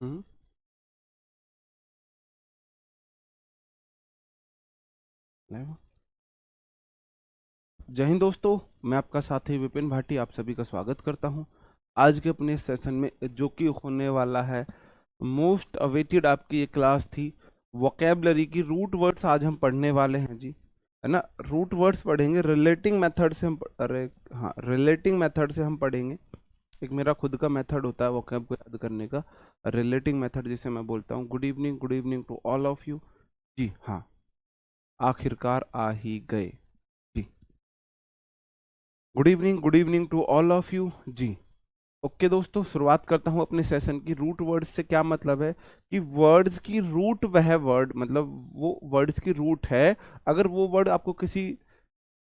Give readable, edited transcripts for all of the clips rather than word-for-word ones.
हम्म। Live. जय हिंद दोस्तों। मैं आपका साथी विपिन भाटी आप सभी का स्वागत करता हूं आज के अपने सेशन में, जो कि होने वाला है मोस्ट अवेटेड। आपकी ये क्लास थी वोकेबलरी की रूट वर्ड्स। आज हम पढ़ने वाले हैं जी, है ना। रूट वर्ड्स पढ़ेंगे, रिलेटिंग मेथड से हम अरे हाँ, रिलेटिंग मेथड से हम पढ़ेंगे। एक मेरा खुद का मेथड होता है वोकेब को याद करने का, रिलेटिंग मेथड, जिसे मैं बोलता हूँ। Good evening to all of you. जी हाँ, आखिरकार आ ही गए जी। Good evening to all of you जी। ओके दोस्तों, शुरुआत करता हूं अपने सेशन की। रूट वर्ड्स से क्या मतलब है कि वर्ड्स की रूट, वह वर्ड मतलब वो वर्ड्स की रूट है। अगर वो वर्ड आपको किसी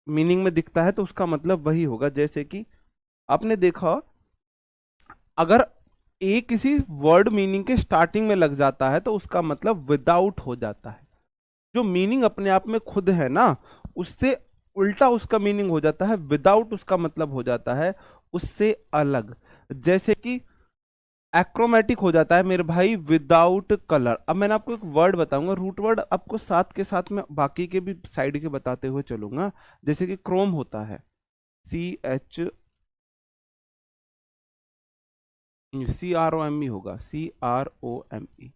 मीनिंग में दिखता है तो उसका मतलब वही होगा। जैसे कि आपने देखा, अगर ए किसी वर्ड मीनिंग के स्टार्टिंग में लग जाता है तो उसका मतलब विदाउट हो जाता है। जो मीनिंग अपने आप में खुद है ना, उससे उल्टा उसका मीनिंग हो जाता है विदाउट। उसका मतलब हो जाता है उससे अलग। जैसे कि एक्रोमेटिक हो जाता है मेरे भाई विदाउट कलर। अब मैंने आपको एक वर्ड बताऊंगा, रूट वर्ड आपको साथ के साथ में बाकी के भी साइड के बताते हुए चलूंगा। जैसे कि क्रोम होता है, CHCROME होगा, CROME।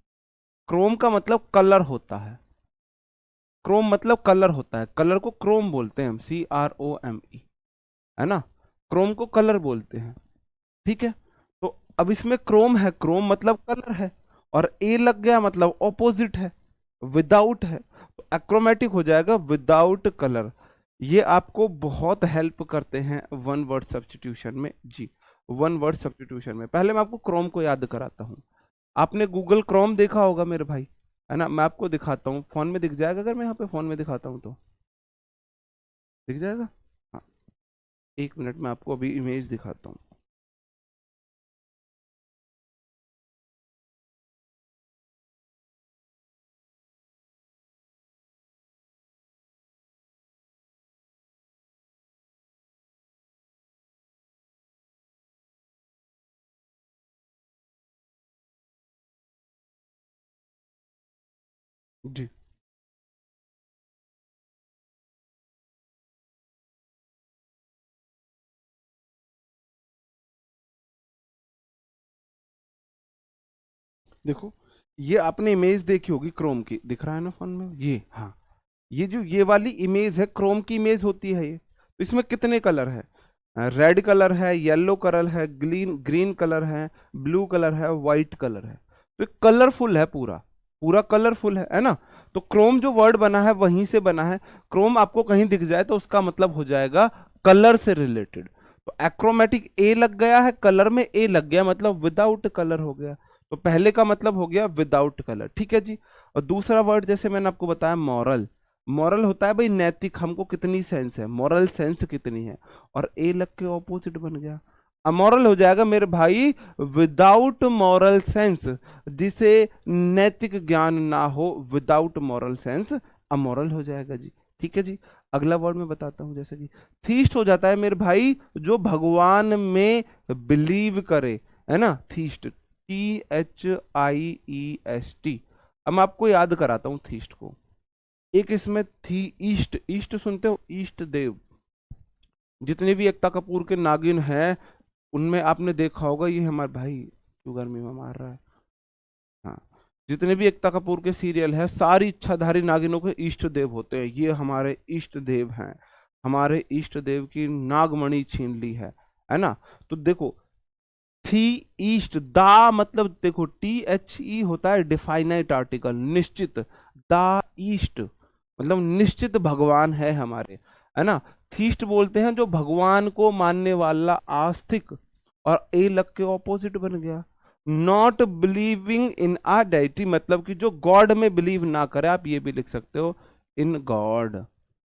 क्रोम का मतलब कलर होता है। क्रोम मतलब कलर होता है, कलर को क्रोम बोलते हैं हम, CROME, है ना। क्रोम को कलर बोलते हैं, ठीक है। तो अब इसमें क्रोम है, क्रोम मतलब कलर है, और ए लग गया मतलब ऑपोजिट है, विदाउट है। तो एक्रोमेटिक हो जाएगा विदाउट कलर। ये आपको बहुत हेल्प करते हैं वन वर्ड सब्स्टिट्यूशन में जी। वन वर्ड सब्स्टिट्यूशन में पहले मैं आपको क्रोम को याद कराता हूँ। आपने गूगल क्रोम देखा होगा मेरे भाई, है ना। मैं आपको दिखाता हूँ, फोन में दिख जाएगा। अगर मैं यहाँ पे फोन में दिखाता हूँ तो दिख जाएगा। हाँ, एक मिनट में आपको अभी इमेज दिखाता हूँ। जी देखो, ये आपने इमेज देखी होगी क्रोम की, दिख रहा है ना फोन में ये। हाँ, ये जो ये वाली इमेज है क्रोम की इमेज होती है ये। तो इसमें कितने कलर है? रेड कलर है, येलो कलर है, ग्रीन ग्रीन कलर है, ब्लू कलर है, व्हाइट कलर है। तो कलरफुल है, पूरा पूरा कलरफुल है ना। तो क्रोम जो वर्ड बना है वहीं से बना है। क्रोम आपको कहीं दिख जाए तो उसका मतलब हो जाएगा कलर से रिलेटेड। तो एक्रोमेटिक ए लग गया है, कलर में ए लग गया मतलब विदाउट कलर हो गया। तो पहले का मतलब हो गया विदाउट कलर, ठीक है जी। और दूसरा वर्ड जैसे मैंने आपको बताया मॉरल। मॉरल होता है भाई नैतिक, हमको कितनी सेंस है, मॉरल सेंस कितनी है। और ए लग के ऑपोजिट बन गया, अमोरल हो जाएगा मेरे भाई विदाउट मॉरल सेंस। जिसे नैतिक ज्ञान ना हो, विदाउट मॉरल सेंस अमोरल हो जाएगा जी, ठीक है जी। अगला वर्ड मैं बताता हूं, जैसे कि थीस्ट हो जाता है मेरे भाई जो भगवान में बिलीव करे, है ना। Theist, THIEST। अब मैं आपको याद कराता हूँ थीस्ट को। एक इसमें थी ईस्ट, ईस्ट सुनते हो, ईस्ट देव। जितने भी एकता कपूर के नागिन हैं उनमें आपने देखा होगा, ये हमारे भाई क्यों गर्मी में मार रहा है। हाँ, जितने भी एकता कपूर के सीरियल है सारी इच्छाधारी नागिनों के इष्ट देव होते हैं, ये हमारे इष्ट देव हैं। हमारे इष्ट देव की नागमणि छीन ली है ना। तो देखो, थी ईस्ट, दा मतलब देखो THE होता है डिफाइनाइट आर्टिकल, निश्चित। दा ईस्ट मतलब निश्चित भगवान है हमारे, है ना। थीस्ट बोलते हैं जो भगवान को मानने वाला आस्तिक। और ए लग के ऑपोजिट बन गया, not believing in a deity, मतलब कि जो गॉड में बिलीव ना करे। आप ये भी लिख सकते हो, इन गॉड,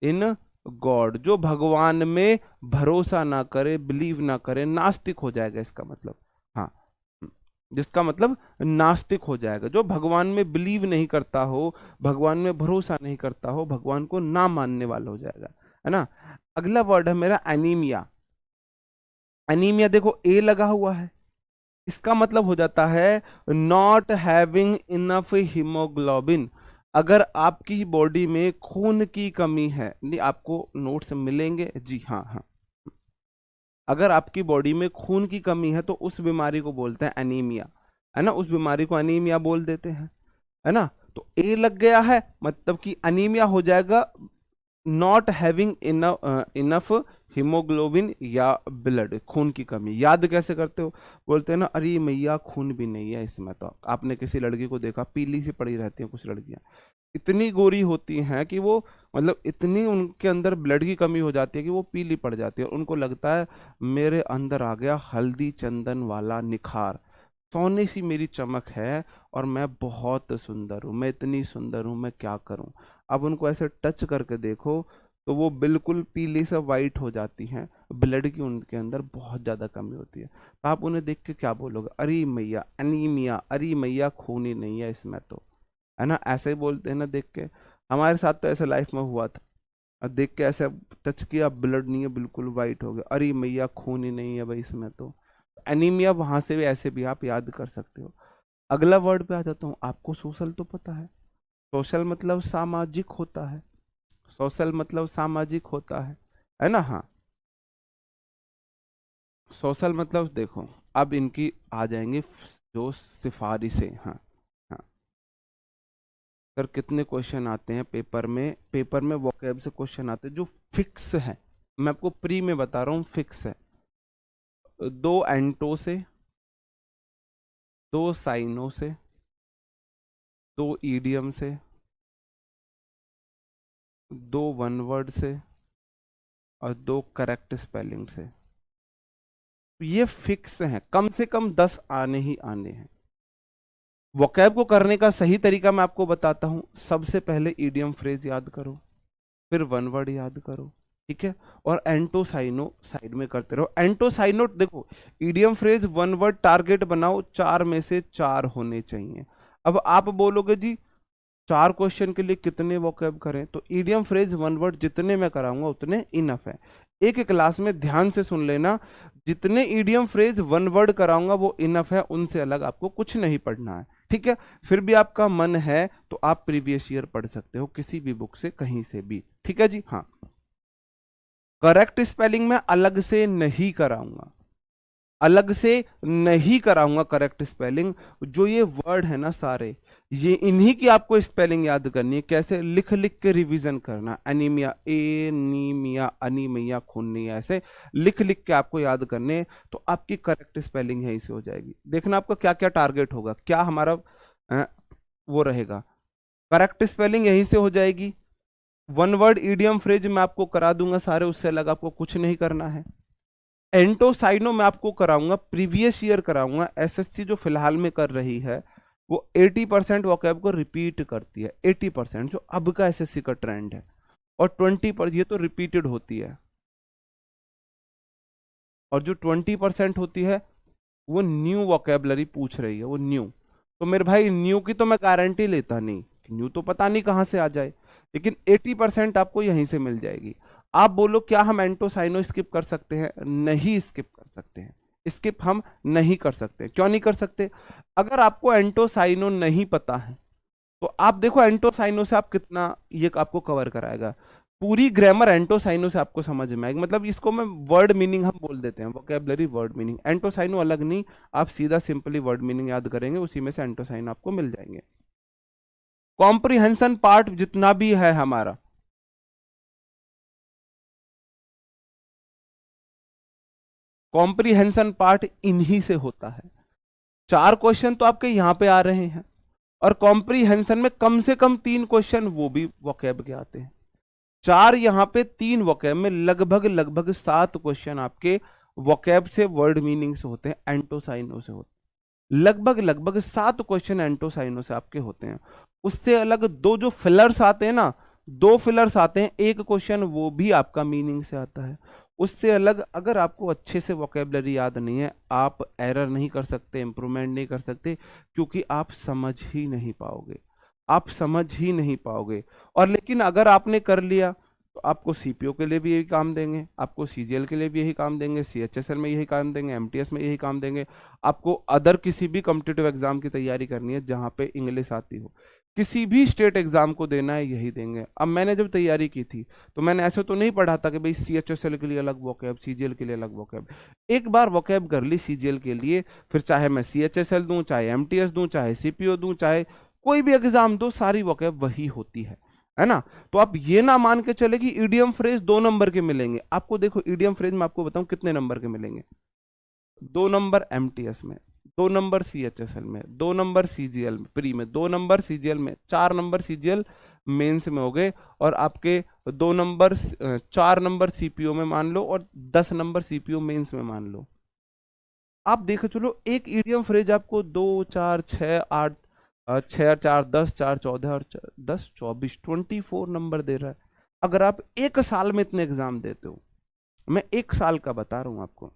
इन गॉड, जो भगवान में भरोसा ना करे, बिलीव ना करे, नास्तिक हो जाएगा इसका मतलब। हाँ, जिसका मतलब नास्तिक हो जाएगा, जो भगवान में बिलीव नहीं करता हो, भगवान में भरोसा नहीं करता हो, भगवान को ना मानने वाला हो जाएगा, है ना। अगला वर्ड है मेरा एनीमिया। एनीमिया देखो ए लगा हुआ है, इसका मतलब हो जाता है नॉट हैविंग इनफ हीमोग्लोबिन। अगर आपकी बॉडी में खून की कमी है, नहीं आपको नोट्स मिलेंगे जी, हाँ हाँ, अगर आपकी बॉडी में खून की कमी है तो उस बीमारी को बोलते हैं एनीमिया, है ना, उस बीमारी को एनीमिया बोल देते हैं, है ना। तो ए लग गया है, मतलब कि एनीमिया हो जाएगा नॉट हैविंग इनफ हीमोग्लोबिन या ब्लड, खून की कमी। याद कैसे करते हो, बोलते हैं ना, अरे मैया खून भी नहीं है इसमें। तो आपने किसी लड़की को देखा, पीली सी पड़ी रहती है कुछ लड़कियां, इतनी गोरी होती हैं कि वो, मतलब इतनी उनके अंदर ब्लड की कमी हो जाती है कि वो पीली पड़ जाती है, और उनको लगता है मेरे अंदर आ गया हल्दी चंदन वाला निखार, सोने सी मेरी चमक है और मैं बहुत सुंदर हूँ, मैं इतनी सुंदर हूँ, मैं क्या करूँ। अब उनको ऐसे टच करके देखो तो वो बिल्कुल पीली से वाइट हो जाती हैं, ब्लड की उनके अंदर बहुत ज़्यादा कमी होती है। तो आप उन्हें देख के क्या बोलोगे, अरे मैया एनीमिया, अरे मैया खून ही नहीं है इसमें तो, है ना, ऐसे ही बोलते हैं ना देख के। हमारे साथ तो ऐसे लाइफ में हुआ था, और देख के ऐसे टच किया, ब्लड नहीं है, बिल्कुल वाइट हो गया, अरे मैया खून ही नहीं है भाई इसमें तो। एनीमिया वहां से भी ऐसे भी आप याद कर सकते हो। अगला वर्ड पे आ जाता हूँ, आपको सोशल तो पता है, सोशल मतलब सामाजिक होता है, सोशल मतलब सामाजिक होता है ना, हाँ। सोशल मतलब देखो, अब इनकी आ जाएंगी जो सिफारिशें, हाँ हाँ। सर कितने क्वेश्चन आते हैं पेपर में, पेपर में वोकैब से क्वेश्चन आते हैं जो फिक्स है, मैं आपको प्री में बता रहा हूँ, फिक्स है। दो एंटो से, दो साइनो से, दो ईडियम से, दो वन वर्ड से, और दो करेक्ट स्पेलिंग से। ये फिक्स हैं, कम से कम 10 आने ही आने हैं। वोकैब को करने का सही तरीका मैं आपको बताता हूं। सबसे पहले ईडियम फ्रेज याद करो, फिर वन वर्ड याद करो, ठीक है, और एंटो साइनो साइड में करते रहो। एंटो साइनो देखो, idiom phrase one word target बनाओ, 4 में से 4 होने चाहिए। अब आप बोलोगे जी 4 क्वेश्चन के लिए कितने वोकैब करें, तो ईडियम फ्रेज वन वर्ड जितने मैं कराऊंगा उतने इनफ है। एक क्लास में ध्यान से सुन लेना, जितने ईडियम फ्रेज वन वर्ड कराऊंगा वो इनफ है, उनसे अलग आपको कुछ नहीं पढ़ना है, ठीक है। फिर भी आपका मन है तो आप प्रीवियस ईयर पढ़ सकते हो किसी भी बुक से, कहीं से भी, ठीक है जी, हाँ। करेक्ट स्पेलिंग में अलग से नहीं कराऊंगा, अलग से नहीं कराऊंगा करेक्ट स्पेलिंग। जो ये वर्ड है ना सारे, ये इन्हीं की आपको स्पेलिंग याद करनी है। कैसे, लिख लिख के रिवीजन करना, एनीमिया, एनीमिया, अनीमिया, खून नहीं है, ऐसे लिख लिख के आपको याद करने। तो आपकी करेक्ट स्पेलिंग यहीं से हो जाएगी। देखना आपका क्या क्या टारगेट होगा, क्या हमारा वो रहेगा। करेक्ट स्पेलिंग यहीं से हो जाएगी, वन वर्ड ईडियम फ्रेज मैं आपको करा दूंगा सारे, उससे अलग आपको कुछ नहीं करना है। एंटोसाइनो में आपको कराऊंगा, प्रीवियस ईयर कराऊंगा। एसएससी जो फिलहाल में कर रही है वो 80% वोकैब को रिपीट करती है, 80% जो अब का एसएससी का ट्रेंड है, और 20% ये तो रिपीटेड होती है, और जो 20% होती है वो न्यू वोकेबलरी पूछ रही है, वो न्यू। तो मेरे भाई न्यू की तो मैं गारंटी लेता नहीं, न्यू तो पता नहीं कहाँ से आ जाए, लेकिन 80% आपको यहीं से मिल जाएगी। आप बोलो क्या हम एंटोसाइनो स्किप कर सकते हैं, नहीं स्किप कर सकते हैं, स्किप हम नहीं कर सकते। क्यों नहीं कर सकते, अगर आपको एंटोसाइनो नहीं पता है तो आप देखो एंटोसाइनो से आप कितना ये आपको कवर कराएगा। पूरी ग्रामर एंटोसाइनो से आपको समझ में आएगी, मतलब इसको मैं वर्ड मीनिंग हम बोल देते हैं, वोकैबुलरी वर्ड मीनिंग। एंटोसाइनो अलग नहीं, आप सीधा सिंपली वर्ड मीनिंग याद करेंगे, उसी में से एंटोसाइनो आपको मिल जाएंगे। कॉम्प्रिहेंशन पार्ट जितना भी है हमारा, कॉम्प्रिहेंशन पार्ट इन्हीं से होता है। 4 क्वेश्चन तो आपके यहाँ पे आ रहे हैं, और कॉम्प्रिहेंशन में कम से कम 3 क्वेश्चन वो भी वोकैब के आते हैं। 4 यहाँ पे, 3 वोकैब में लगभग लगभग 7 क्वेश्चन आपके वोकैब से वर्ड मीनिंग से होते हैं, एंटोसाइनो से होते हैं। लगभग लगभग 7 क्वेश्चन एंटोसाइनो से आपके होते हैं। उससे अलग दो जो फिलर्स आते हैं ना, 2 फिलर्स आते हैं, एक क्वेश्चन वो भी आपका मीनिंग से आता है। उससे अलग अगर आपको अच्छे से वोकैबुलरी याद नहीं है, आप एरर नहीं कर सकते, इंप्रूवमेंट नहीं कर सकते, क्योंकि आप समझ ही नहीं पाओगे, आप समझ ही नहीं पाओगे। और लेकिन अगर आपने कर लिया तो आपको सीपीओ के लिए भी यही काम देंगे, आपको सीजीएल के लिए भी यही काम देंगे, सीएचएसएल में यही काम देंगे, एमटीएस में यही काम देंगे। आपको अदर किसी भी कॉम्पिटिटिव एग्जाम की तैयारी करनी है जहां पे इंग्लिश आती हो, किसी भी स्टेट एग्जाम को देना है, यही देंगे। अब मैंने जब तैयारी की थी तो मैंने ऐसे तो नहीं पढ़ा था कि भाई सीएचएसएल के लिए अलग वोकैब, सीजीएल के लिए अलग वोकैब। एक बार वोकैब कर ली सीजीएल के लिए, फिर चाहे मैं सीएचएसएल दूं, चाहे एमटीएस दूं, चाहे सीपीओ दूं, चाहे कोई भी एग्जाम दो, सारी वोकैब वही होती है ना। तो आप ये ना मान के चले कि ईडीएम फ्रेज 2 नंबर के मिलेंगे। आपको देखो ईडीएम फ्रेज में आपको बताऊं कितने नंबर के मिलेंगे। 2 नंबर एमटीएस में, 2 नंबर सीएचएसएल में, 2 नंबर सीजीएल प्री में, 2 नंबर सीजीएल में, 4 नंबर सीजीएल मेंस में हो गए, और आपके 2 नंबर 4 नंबर सीपीओ में मान लो, और 10 नंबर सीपीओ मेंस में मान लो। आप देखो चलो, एक ईडीएम फ्रेज आपको 2 4 6 8 6 4 10 4 14 और 10 24 24 नंबर दे रहा है। अगर आप एक साल में इतने एग्जाम देते हो, मैं एक साल का बता रहा हूं आपको,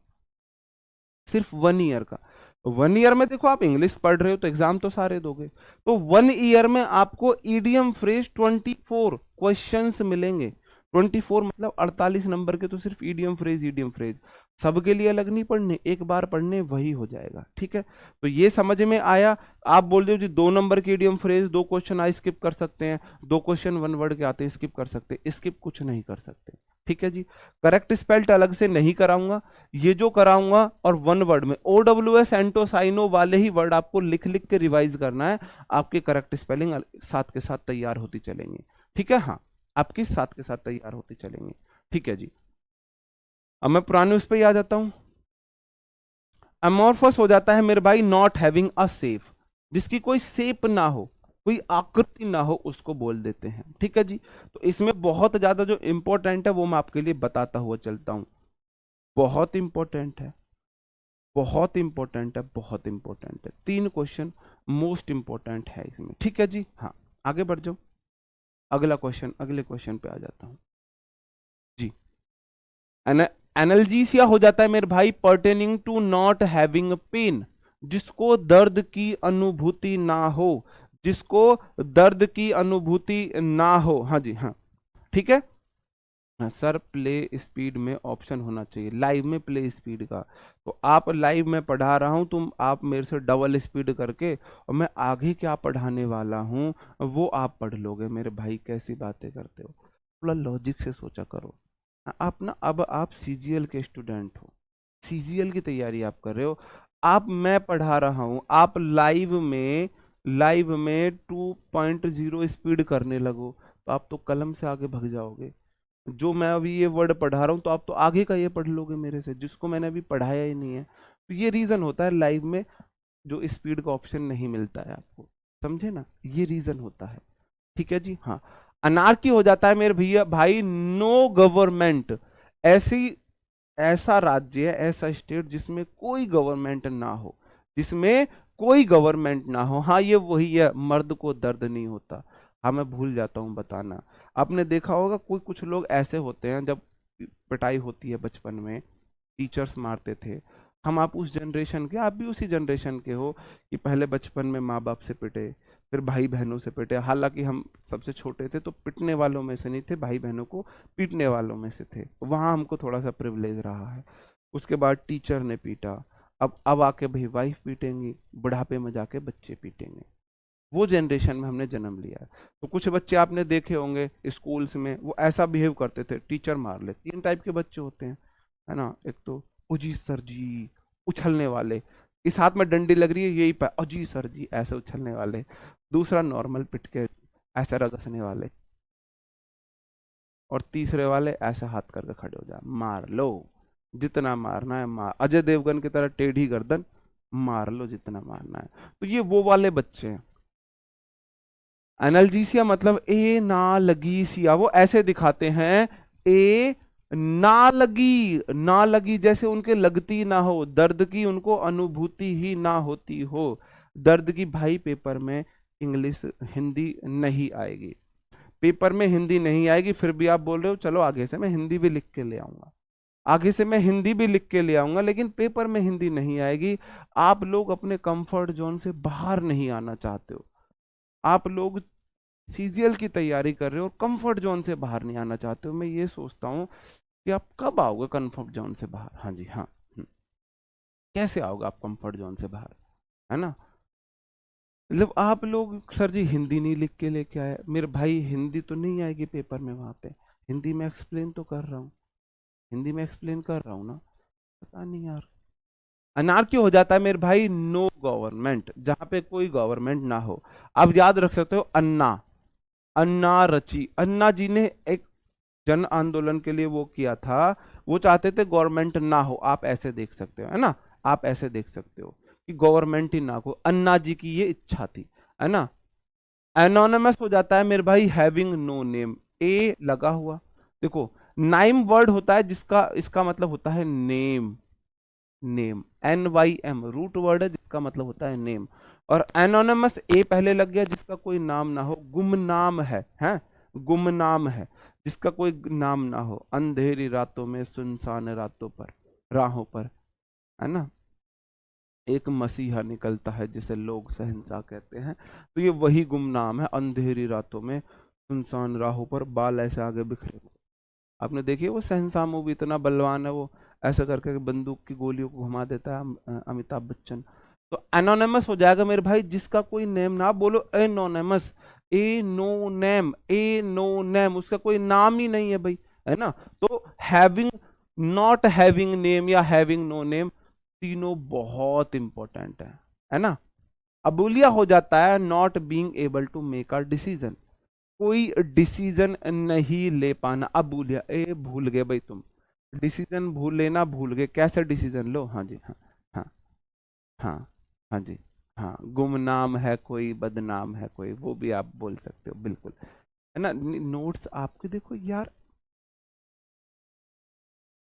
सिर्फ 1 ईयर का। 1 ईयर में देखो आप इंग्लिश पढ़ रहे हो तो एग्जाम तो सारे दोगे, तो 1 ईयर में आपको ईडीएम फ्रेज 24 क्वेश्चंस मिलेंगे। 24 मतलब 48 नंबर के तो सिर्फ ईडीएम फ्रेज सबके लिए अलग नहीं पढ़ने, एक बार पढ़ने वही हो जाएगा। ठीक है, तो ये समझ में आया। आप बोल रहे हो जी 2 नंबर के EDM phrase 2 question I skip कर सकते हैं, 2 क्वेश्चन 1 वर्ड के आते हैं स्किप कर सकते हैं, स्किप कुछ नहीं कर सकते। ठीक है जी, करेक्ट स्पेल्ट अलग से नहीं कराऊंगा, ये जो कराऊंगा, और 1 वर्ड में OWS एंटोसाइनो वाले ही वर्ड आपको लिख लिख के रिवाइज करना है, आपके करेक्ट स्पेलिंग साथ के साथ तैयार होती चलेंगी। ठीक है, हाँ आपकी साथ के साथ तैयार होती चलेंगी। ठीक है जी, अब मैं पुराने उस पर ही आ जाता हूं। अमोर्फस हो जाता है मेरे भाई नॉट हैविंग अ सेफ, जिसकी कोई शेप ना हो, कोई आकृति ना हो, उसको बोल देते हैं। ठीक है जी, तो इसमें बहुत ज्यादा जो इंपॉर्टेंट है वो मैं आपके लिए बताता हुआ चलता हूं। बहुत इंपॉर्टेंट है, बहुत इंपॉर्टेंट है, बहुत इंपॉर्टेंट है। 3 क्वेश्चन मोस्ट इंपॉर्टेंट है इसमें। ठीक है जी, हाँ आगे बढ़ जाओ, अगला क्वेश्चन, अगले क्वेश्चन पे आ जाता हूं जी। एनाल्जीसिया हो जाता है मेरे भाई pertaining to not having pain, जिसको दर्द की अनुभूति ना हो, जिसको दर्द की अनुभूति ना हो। हाँ जी, हाँ ठीक है। हाँ सर, प्ले स्पीड में ऑप्शन होना चाहिए लाइव में प्ले स्पीड का। तो आप लाइव में पढ़ा रहा हूं, तुम आप मेरे से डबल स्पीड करके, और मैं आगे क्या पढ़ाने वाला हूं वो आप पढ़ लोगे। मेरे भाई कैसी बातें करते हो, थोड़ा लॉजिक से सोचा करो। आप ना, अब आप सीजीएल के स्टूडेंट हो, सीजीएल की तैयारी आप कर रहे हो, आप मैं पढ़ा रहा हूं, आप लाइव में 2.0 स्पीड करने लगो तो आप तो कलम से आगे भाग जाओगे। जो मैं अभी ये वर्ड पढ़ा रहा हूं तो आप तो आगे का ये पढ़ लोगे मेरे से, जिसको मैंने अभी पढ़ाया ही नहीं है। तो ये रीजन होता है लाइव में जो स्पीड का ऑप्शन नहीं मिलता है आपको, समझे ना, ये रीजन होता है। ठीक है जी, हाँ। अनार्की हो जाता है मेरे भैया भाई नो गवर्नमेंट, ऐसी ऐसा राज्य है, ऐसा स्टेट जिसमें कोई गवर्नमेंट ना हो, जिसमें कोई गवर्नमेंट ना हो। हाँ ये वही है, मर्द को दर्द नहीं होता। हाँ मैं भूल जाता हूँ बताना, आपने देखा होगा कोई कुछ लोग ऐसे होते हैं, जब पिटाई होती है बचपन में, टीचर्स मारते थे, हम आप उस जनरेशन के, आप भी उसी जनरेशन के हो कि पहले बचपन में माँ बाप से पिटे, फिर भाई बहनों से पिटे। हालांकि हम सबसे छोटे थे तो पिटने वालों में से नहीं थे, भाई बहनों को पीटने वालों में से थे, वहां हमको थोड़ा सा प्रिविलेज रहा है। उसके बाद टीचर ने पीटा, अब आके भाई वाइफ पीटेंगी, बुढ़ापे में जाके बच्चे पीटेंगे। वो जनरेशन में हमने जन्म लिया है। तो कुछ बच्चे आपने देखे होंगे स्कूल्स में, वो ऐसा बिहेव करते थे, टीचर मार ले। 3 टाइप के बच्चे होते हैं, है ना। एक तो अजी सर जी उछलने वाले, इस हाथ में डंडी लग रही है यही पे अजी सर जी ऐसे उछलने वाले। दूसरा नॉर्मल पिट के ऐसे रगसने वाले, और तीसरे वाले ऐसे हाथ करके खड़े हो जा, मार लो जितना मारना है मार, अजय देवगन की तरह टेढ़ी गर्दन मार लो जितना मारना है। तो ये वो वाले बच्चे हैं। एनाल्जीसिया मतलब ए ना लगी सिया, वो ऐसे दिखाते हैं ए ना लगी, ना लगी जैसे उनके लगती ना हो, दर्द की उनको अनुभूति ही ना होती हो। दर्द की भाई पेपर में इंग्लिश हिंदी नहीं आएगी, पेपर में हिंदी नहीं आएगी, फिर भी आप बोल रहे हो चलो आगे से मैं हिंदी भी लिख के ले आऊंगा, आगे से मैं हिंदी भी लिख के ले आऊंगा, लेकिन पेपर में हिंदी नहीं आएगी। आप लोग अपने कंफर्ट जोन से बाहर नहीं आना चाहते हो, आप लोग सीजीएल की तैयारी कर रहे हो और कंफर्ट जोन से बाहर नहीं आना चाहते हो, मैं ये सोचता हूँ कि आप कब आओगे कंफर्ट जोन से बाहर। हाँ जी हाँ। कैसे आओगे आप कंफर्ट जोन से बाहर, है ना। मतलब आप लोग सर जी हिंदी नहीं लिख के लेके आए, मेरे भाई हिंदी तो नहीं आएगी पेपर में वहां पे, हिंदी में एक्सप्लेन तो कर रहा हूँ, हिंदी में एक्सप्लेन कर रहा हूँ ना। पता नहीं यार, अनार क्यों हो जाता है मेरे भाई, नो गवर्नमेंट, जहां पे कोई गवर्नमेंट ना हो। आप याद रख सकते हो अन्ना, अन्ना रची, अन्ना जी ने एक जन आंदोलन के लिए वो किया था, वो चाहते थे गवर्नमेंट ना हो, आप ऐसे देख सकते हो, है ना, आप ऐसे देख सकते हो कि गवर्नमेंट ही ना हो, अन्ना जी की ये इच्छा थी, है ना। एनोनिमस हो जाता है मेरे भाई हैविंग नो नेम, ए लगा हुआ, देखो नाइम वर्ड होता है जिसका इसका मतलब होता है name, name NYM root word है जिसका मतलब होता है नेम, और एनोनिमस ए पहले लग गया जिसका कोई नाम ना हो, गुमनाम है, हैं, गुमनाम है जिसका कोई नाम ना हो, अंधेरी रातों में सुनसान रातों पर, राहों पर, है ना, एक मसीहा निकलता है जिसे लोग शहंशाह कहते हैं, तो ये वही गुमनाम है, अंधेरी रातों में सुनसान राहों पर, बाल ऐसे आगे बिखरे। आपने देखी है वो शहंशाह मूवी, इतना बलवान है वो, ऐसा करके बंदूक की गोलियों को घुमा देता है अमिताभ बच्चन। तो एनोनिमस हो जाएगा मेरे भाई जिसका कोई नेम ना, बोलो एनोनिमस, ए नो नेम, ए नो नेम, उसका कोई नाम ही नहीं है भाई, है ना। तो हैविंग, नॉट हैविंग नेम या हैविंग नो नेम, तीनों बहुत इंपॉर्टेंट है ना। अबूलिया हो जाता है not being able to make a decision, कोई डिसीजन नहीं ले पाना, अब भूल गया, ए भूल गए भाई तुम, डिसीजन भूल लेना, भूल गए कैसे डिसीजन लो, हाँ जी हाँ, हाँ हाँ, हाँ जी हाँ, गुमनाम है कोई, बदनाम है कोई, वो भी आप बोल सकते हो बिल्कुल, है ना। नोट्स आपके देखो यार,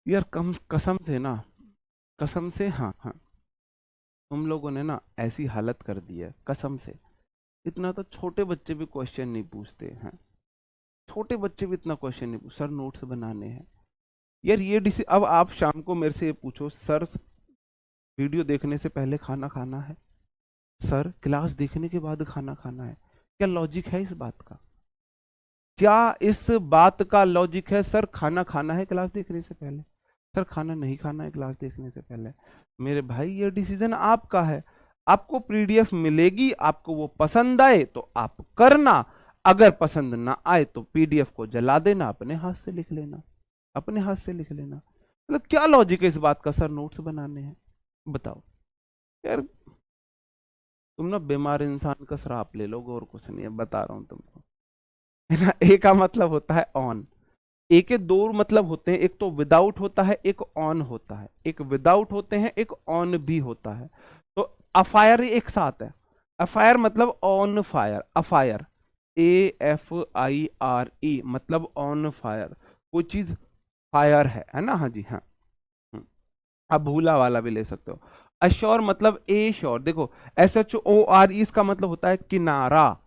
यार कम कसम से ना, कसम से, हाँ हाँ, तुम लोगों ने ना ऐसी हालत कर दी है कसम से, इतना तो छोटे बच्चे भी क्वेश्चन नहीं पूछते हैं, छोटे बच्चे भी इतना क्वेश्चन नहीं पूछ, सर नोट्स बनाने हैं यार, ये डिसी, अब आप शाम को मेरे से ये पूछो सर वीडियो देखने से पहले खाना खाना है, सर क्लास देखने के बाद खाना खाना है, क्या लॉजिक है इस बात का, क्या इस बात का लॉजिक है, सर खाना खाना है क्लास देखने से पहले, सर खाना नहीं खाना है क्लास देखने से पहले। मेरे भाई ये डिसीजन आपका है, आपको पीडीएफ मिलेगी, आपको वो पसंद आए तो आप करना, अगर पसंद ना आए तो पीडीएफ को जला देना, अपने हाथ से लिख लेना, अपने हाथ से लिख लेना। मतलब क्या लॉजिक है इस बात का, सर नोट्स बनाने हैं, बताओ यार, तुम ना बीमार इंसान का श्राप ले लोगे और कुछ नहीं है, बता रहा हूं तुमको, है ना। ए का मतलब होता है ऑन, ए के दो मतलब होते हैं, एक तो विदाउट होता है, एक ऑन होता है, एक विदाउट होते हैं, एक ऑन भी होता है। तो अफायर एक साथ है, अफायर मतलब ऑन फायर, अफायर AFIRE मतलब ऑन फायर, कोई चीज फायर है ना, हाँ जी हाँ। आप भूला वाला भी ले सकते हो। अश्योर मतलब ए श्योर, देखो SHORE इसका मतलब होता है किनारा,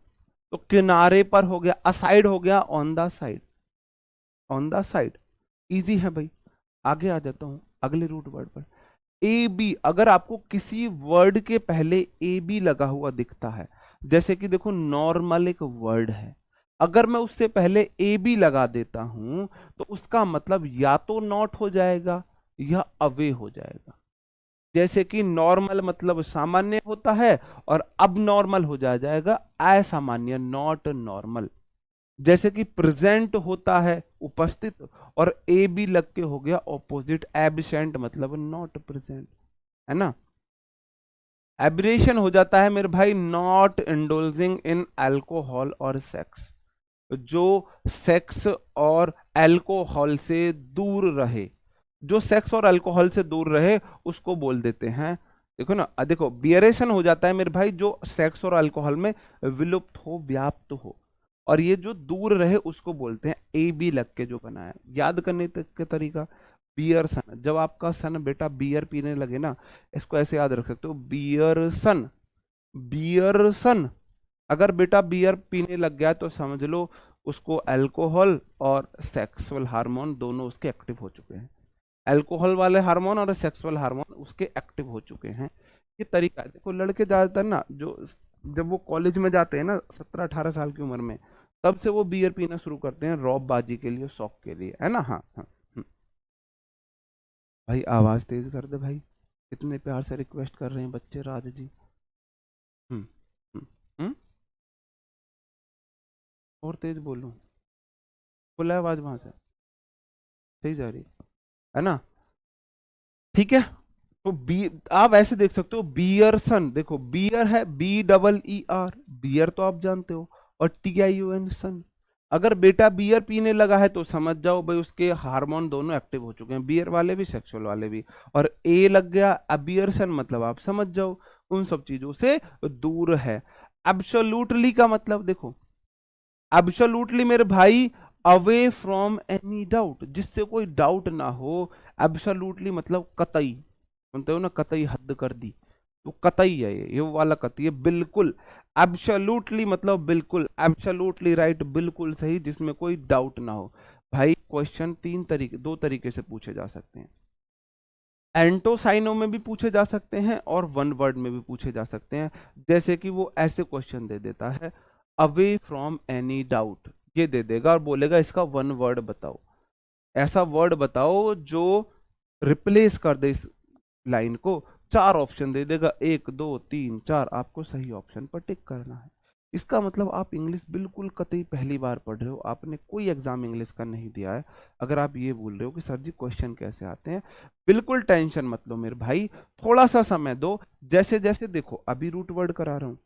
तो किनारे पर हो गया, असाइड हो गया on the side, on the side, easy है भाई। आगे आ जाता हूं अगले रूट वर्ड पर, ए बी, अगर आपको किसी वर्ड के पहले ए बी लगा हुआ दिखता है, जैसे कि देखो नॉर्मल एक वर्ड है, अगर मैं उससे पहले ए बी लगा देता हूं तो उसका मतलब या तो नॉट हो जाएगा या अवे हो जाएगा। जैसे कि नॉर्मल मतलब सामान्य होता है और अब नॉर्मल हो जाएगा असामान्य, नॉट नॉर्मल। जैसे कि प्रेजेंट होता है उपस्थित, और ए बी लग के हो गया ऑपोजिट, एबसेंट मतलब नॉट प्रेजेंट, है ना। एब्रेशन हो जाता है मेरे भाई नॉट इंडोल्जिंग इन अल्कोहल और सेक्स, जो सेक्स और अल्कोहल से दूर रहे, जो सेक्स और अल्कोहल से दूर रहे उसको बोल देते हैं, देखो ना, देखो बियरेशन हो जाता है मेरे भाई जो सेक्स और अल्कोहल में विलुप्त हो, व्याप्त हो, और ये जो दूर रहे उसको बोलते हैं ए बी लग के जो बनाया। याद करने के तरीका, बियर सन, जब आपका सन बेटा बियर पीने लगे ना, इसको ऐसे याद रख सकते हो, बियर सन, बियर सन, अगर बेटा बियर पीने लग गया तो समझ लो उसको अल्कोहल और सेक्सुअल हार्मोन दोनों उसके एक्टिव हो चुके हैं, अल्कोहल वाले हार्मोन और सेक्सुअल हार्मोन उसके एक्टिव हो चुके हैं। ये तरीका है, देखो लड़के ज्यादातर ना जो जब वो कॉलेज में जाते हैं ना 17-18 साल की उम्र में, तब से वो बियर पीना शुरू करते हैं, रौब बाजी के लिए, शौक के लिए, है ना। हाँ हाँ। भाई आवाज तेज कर दे भाई, इतने प्यार से रिक्वेस्ट कर रहे हैं बच्चे, राज जी। हम्म हम्म हम्म, और तेज बोलूं? फुल है आवाज वहां से, सही जा रही है ना? ठीक है। तो बी, आप ऐसे देख सकते हो, बियरसन, देखो बियर है BEER, बियर तो आप जानते हो, और TION सन। अगर बेटा बियर पीने लगा है तो समझ जाओ भाई उसके हार्मोन दोनों एक्टिव हो चुके हैं, बियर वाले भी सेक्सुअल वाले भी। और ए लग गया अबियरसन, मतलब आप समझ जाओ उन सब चीजों से दूर है। एब्सोल्युटली का मतलब देखो, एब्सोल्युटली मेरे भाई, अवे फ्रॉम एनी डाउट, जिससे कोई डाउट ना हो। एब्सोल्युटली मतलब कतई, सुनते हो ना, कतई हद कर दी, तो कतई है ये वाला कतई है, बिल्कुल। एब्सोल्युटली मतलब बिल्कुल, एब्सोल्युटली राइट, बिल्कुल सही, जिसमें कोई डाउट ना हो। भाई क्वेश्चन दो तरीके से पूछे जा सकते हैं, एंटोसाइनो में भी पूछे जा सकते हैं और वन वर्ड में भी पूछे जा सकते हैं। जैसे कि वो ऐसे क्वेश्चन दे देता है, अवे फ्रॉम एनी डाउट, ये दे देगा और बोलेगा इसका वन वर्ड बताओ, ऐसा वर्ड बताओ जो रिप्लेस कर दे इस लाइन को। चार ऑप्शन दे देगा, 1 2 3 4, आपको सही ऑप्शन पर टिक करना है। इसका मतलब आप इंग्लिश बिल्कुल कतई पहली बार पढ़ रहे हो, आपने कोई एग्जाम इंग्लिश का नहीं दिया है। अगर आप ये बोल रहे हो कि सर जी क्वेश्चन कैसे आते हैं, बिल्कुल टेंशन मत लो मेरे भाई, थोड़ा सा समय दो। जैसे जैसे देखो, अभी रूट वर्ड करा रहा हूँ,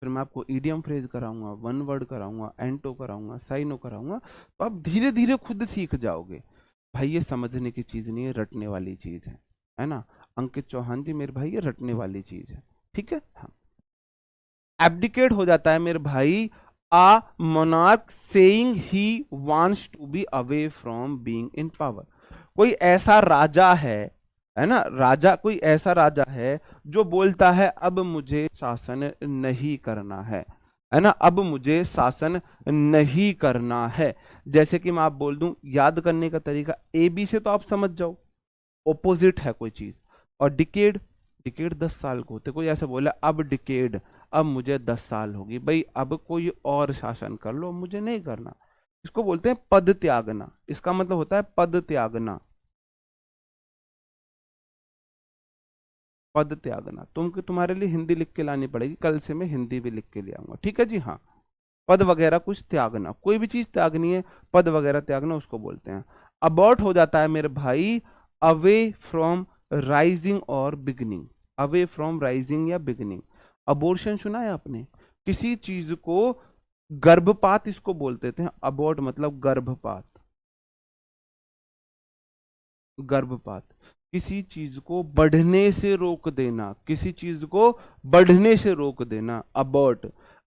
फिर मैं आपको ईडियम फ्रेज कराऊंगा, वन वर्ड कराऊंगा, एंटो कराऊंगा, साइनो कराऊंगा, तो आप धीरे धीरे खुद सीख जाओगे। भाई ये समझने की चीज नहीं है, रटने वाली चीज है ना। अंकित चौहान जी मेरे भाई, ये रटने वाली चीज है, ठीक है। हाँ, एब्डिकेट हो जाता है मेरे भाई, a monarch saying he wants to be away from being in power. कोई ऐसा राजा है ना, राजा, कोई ऐसा राजा है जो बोलता है अब मुझे शासन नहीं करना है ना, अब मुझे शासन नहीं करना है। जैसे कि मैं आप बोल दूं, याद करने का तरीका ए बी से तो आप समझ जाओ, ओपोजिट है कोई चीज। और डिकेड, डिकेड 10 साल को होते, कोई ऐसा बोला अब डिकेड, अब मुझे 10 साल होगी, भाई अब कोई और शासन कर लो, मुझे नहीं करना। इसको बोलते हैं पद त्यागना, इसका मतलब होता है पद त्यागना, पद त्यागना। तुम्हारे लिए हिंदी लिख के लानी पड़ेगी, कल से मैं हिंदी भी लिख के ले आऊंगा, ठीक है जी। हाँ, पद वगैरह कुछ त्यागना, कोई भी चीज त्यागनी है, पद वगैरह त्यागना उसको बोलते हैं। अबॉर्ट हो जाता है मेरे भाई, अवे फ्रॉम राइजिंग और बिगनिंग, अवे फ्रॉम राइजिंग या बिगनिंग। अबॉर्शन सुना है आपने, किसी चीज को गर्भपात इसको बोलते थे, अबॉर्ट मतलब गर्भपात, गर्भपात। किसी चीज को बढ़ने से रोक देना, किसी चीज को बढ़ने से रोक देना, अबॉर्ट।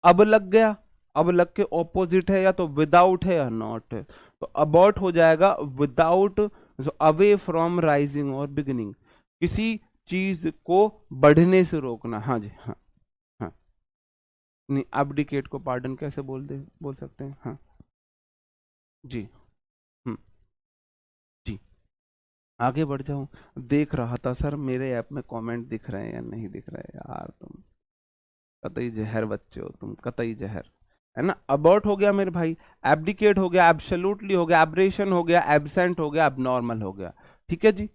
अब लग गया, अब लग के ऑपोजिट है, या तो विदाउट है या नॉट है, तो अबॉर्ट हो जाएगा विदाउट, अवे फ्रॉम राइजिंग और बिगिनिंग, किसी चीज को बढ़ने से रोकना। हाँ जी, हाँ हाँ। नहीं, abdicate को पार्डन कैसे बोल सकते हैं? हाँ जी। हम्म, जी। आगे बढ़ जाऊं, देख रहा था सर मेरे ऐप में कमेंट दिख रहे हैं या नहीं दिख रहे हैं, यार तुम कतई जहर बच्चे हो तुम, कतई जहर, है ना। अबॉर्ट हो गया मेरे भाई, एब्डिकेट हो गया, एब्सोल्युटली हो गया, एब्रेशन हो गया, एब्सेंट हो गया, एबनॉर्मल हो गया, ठीक है जी।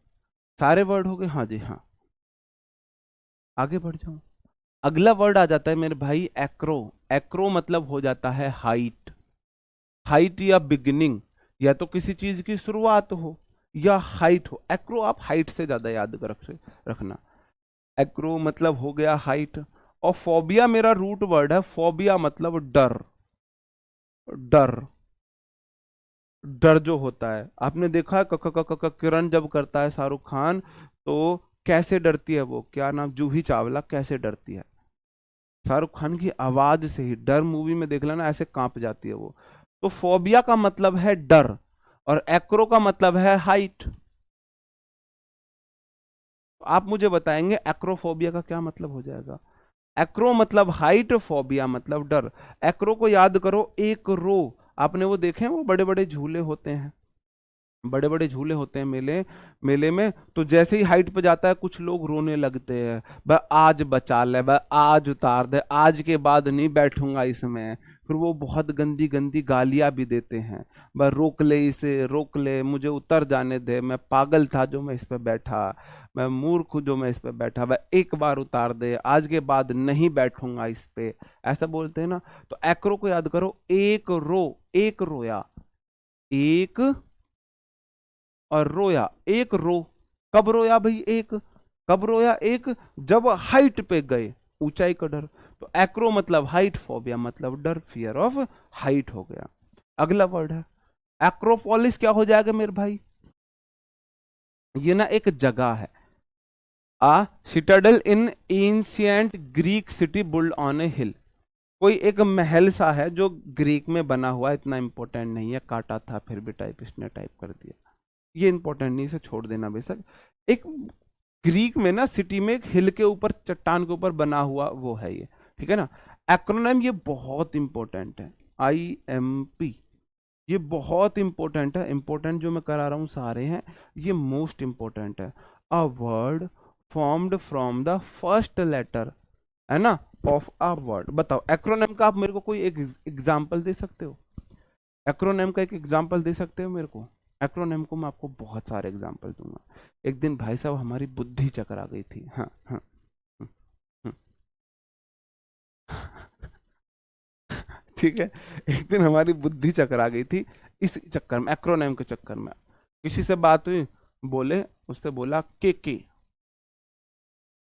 सारे वर्ड हो गए, हाँ जी हाँ। आगे बढ़ जाऊं, अगला वर्ड आ जाता है मेरे भाई एक्रो। एक्रो मतलब हो जाता है हाइट, हाइट या बिगिनिंग, या तो किसी चीज की शुरुआत हो या हाइट हो। एक्रो आप हाइट से ज्यादा याद रखना। एक्रो मतलब हो गया हाइट। और फोबिया मेरा रूट वर्ड है, फोबिया मतलब डर, डर, डर जो होता है, आपने देखा है किरण जब करता है शाहरुख खान, तो कैसे डरती है वो, क्या नाम, जूही चावला, कैसे डरती है शाहरुख खान की आवाज से ही, डर मूवी में देख लेना, ऐसे कांप जाती है वो। तो फोबिया का मतलब है डर, और एक्रो का मतलब है हाइट। आप मुझे बताएंगे एक्रोफोबिया का क्या मतलब हो जाएगा? एक्रो मतलब हाइट, फोबिया मतलब डर। एक्रो को याद करो, एक रो, आपने वो देखे हैं, वो बड़े बड़े झूले होते हैं, बड़े बड़े झूले होते हैं मेले मेले में, तो जैसे ही हाइट पे जाता है कुछ लोग रोने लगते हैं, वह आज बचा ले, वह आज उतार दे, आज के बाद नहीं बैठूंगा इसमें। फिर वो बहुत गंदी गंदी गालियां भी देते हैं, वह रोक ले इसे, रोक ले, मुझे उतर जाने दे, मैं पागल था जो मैं इस पे बैठा, मैं मूर्ख हूं जो मैं इस पे बैठा, वह एक बार उतार दे, आज के बाद नहीं बैठूंगा इस पे, ऐसा बोलते हैं ना। तो एक्रो को याद करो, एक रोया, एक और रोया, एक रो, कब रोया भाई, एक, कब रोया एक, जब हाइट पे गए, ऊंचाई का डर। तो एक्रो मतलब हाइट, फोबिया मतलब डर, फियर ऑफ हाइट हो गया। अगला वर्ड है एक्रोपोलिस, क्या हो जाएगा मेरे भाई, ये ना एक जगह है, a citadel in ancient Greek city built on a hill, कोई एक महल सा है जो ग्रीक में बना हुआ है, इतना इंपॉर्टेंट नहीं है, काटा था फिर भी टाइप इसने टाइप कर दिया, ये इंपॉर्टेंट नहीं, इसे छोड़ देना बेशक। एक ग्रीक में ना सिटी में एक हिल के ऊपर, चट्टान के ऊपर बना हुआ वो है ये, ठीक है ना। एक्रोनिम ये बहुत इंपॉर्टेंट है, IMP, ये बहुत इंपॉर्टेंट है, इंपॉर्टेंट जो मैं करा रहा हूं सारे हैं, ये मोस्ट इंपॉर्टेंट है। A word formed from the first letter, है ना, ऑफ अ वर्ड। बताओ एक्रोनिम का आप मेरे को कोई एक एग्जांपल दे सकते हो, एक्रोनिम का एक एग्जांपल दे सकते हो मेरे को। एक्रोनिम को मैं आपको बहुत सारे एग्जांपल दूंगा। एक दिन भाई साहब हमारी बुद्धि चकरा गई थी, हाँ हाँ, हम्म, हम्म। ठीक है, एक दिन हमारी बुद्धि चकरा गई थी इस चक्कर में, एक्रोनिम के चक्कर में। किसी से बात हुई, बोले, उससे बोला के,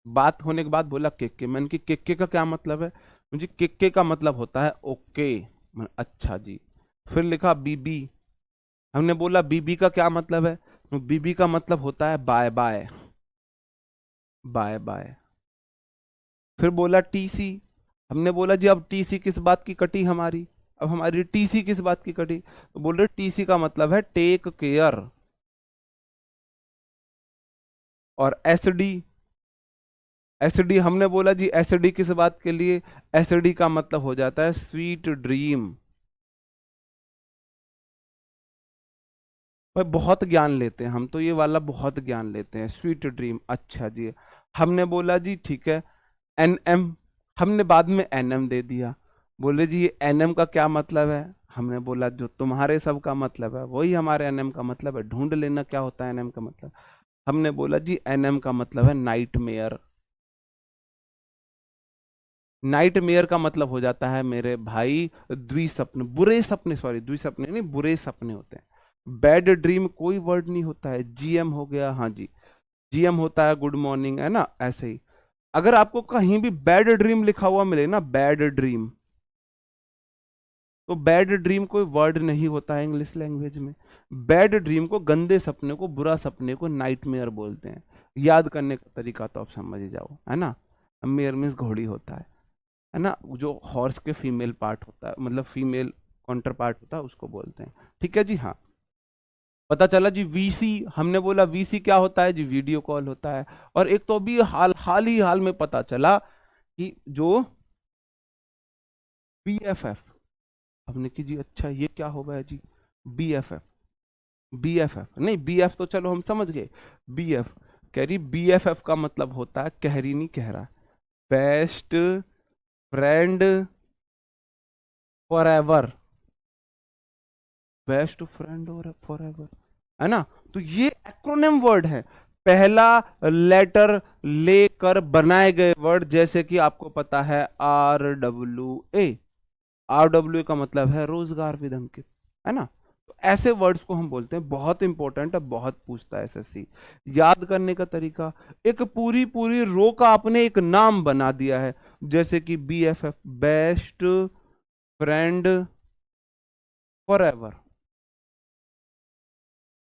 बात होने के बाद बोला के, मैंने कि के का क्या मतलब है, मुझे के का मतलब होता है ओके, अच्छा जी। फिर लिखा बीबी, हमने बोला बीबी का क्या मतलब है, तो बीबी का मतलब होता है बाय बाय, बाय बाय। फिर बोला टीसी, हमने बोला जी अब टीसी किस बात की कटी हमारी, अब हमारी टीसी किस बात की कटी, तो बोल रहे टीसी का मतलब है टेक केयर। और एसडी, एसडी हमने बोला जी एसडी किस बात के लिए, एसडी का मतलब हो जाता है स्वीट ड्रीम। भाई बहुत ज्ञान लेते हैं हम तो, ये वाला बहुत ज्ञान लेते हैं, स्वीट ड्रीम, अच्छा जी। हमने बोला जी ठीक है, NM, हमने बाद में NM दे दिया, बोले जी ये NM का क्या मतलब है, हमने बोला जो तुम्हारे सब का मतलब है वही हमारे NM का मतलब है, ढूंढ लेना क्या होता है NM का मतलब। हमने बोला जी NM का मतलब है नाइट मेयर, नाइट मेयर का मतलब हो जाता है मेरे भाई द्विसपने, बुरे सपने, सॉरी द्विसपने नहीं, बुरे सपने होते हैं। बैड ड्रीम कोई वर्ड नहीं होता है, GM हो गया, हाँ जी, GM होता है गुड मॉर्निंग, है ना, ऐसे ही। अगर आपको कहीं भी बैड ड्रीम लिखा हुआ मिले ना, बैड ड्रीम, तो बैड ड्रीम कोई वर्ड नहीं होता है इंग्लिश लैंग्वेज में। बैड ड्रीम को, गंदे सपने को, बुरा सपने को नाइटमेयर बोलते हैं। याद करने का तरीका तो आप समझ ही जाओ, है ना। मेयर मीन्स घोड़ी होता है ना, जो हॉर्स के फीमेल पार्ट होता है, मतलब फीमेल काउंटर पार्ट होता है, उसको बोलते हैं, ठीक है जी हाँ। पता चला जी VC, हमने बोला VC क्या होता है जी, वीडियो कॉल होता है। और एक तो अभी हाल में पता चला कि जो BFF, हमने कि जी अच्छा ये क्या होगा जी, BFF, BFF नहीं, BF तो चलो हम समझ गए, BF कह रही, BFF का मतलब होता है, कह रही नहीं कह रहा, best friend for ever, best friend और फॉर एवर, है ना। तो ये एक्रोनिम वर्ड है, पहला लेटर लेकर बनाए गए वर्ड, जैसे कि आपको पता है RWA, RWA का मतलब है रोजगार विद अंकित, है ना। तो ऐसे वर्ड्स को हम बोलते हैं, बहुत इंपॉर्टेंट है, बहुत पूछता है SSC। याद करने का तरीका, एक पूरी पूरी रो का आपने एक नाम बना दिया है, जैसे कि BFF, best friend for ever.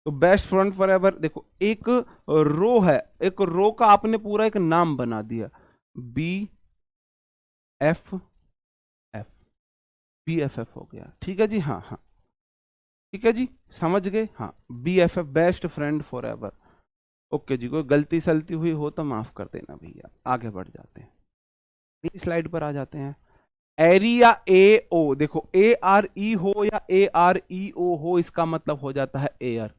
तो बेस्ट फ्रेंड फॉर एवर, देखो एक रो है, एक रो का आपने पूरा एक नाम बना दिया, BFF, BFF हो गया, ठीक है जी हाँ हाँ, ठीक है जी, समझ गए, हाँ BFF, best friend forever. Okay जी, कोई गलती सलती हुई हो तो माफ कर देना भैया, आगे बढ़ जाते हैं, अगली स्लाइड पर आ जाते हैं। एरी या AO, देखो ARE हो या AREO हो, इसका मतलब हो जाता है एयर,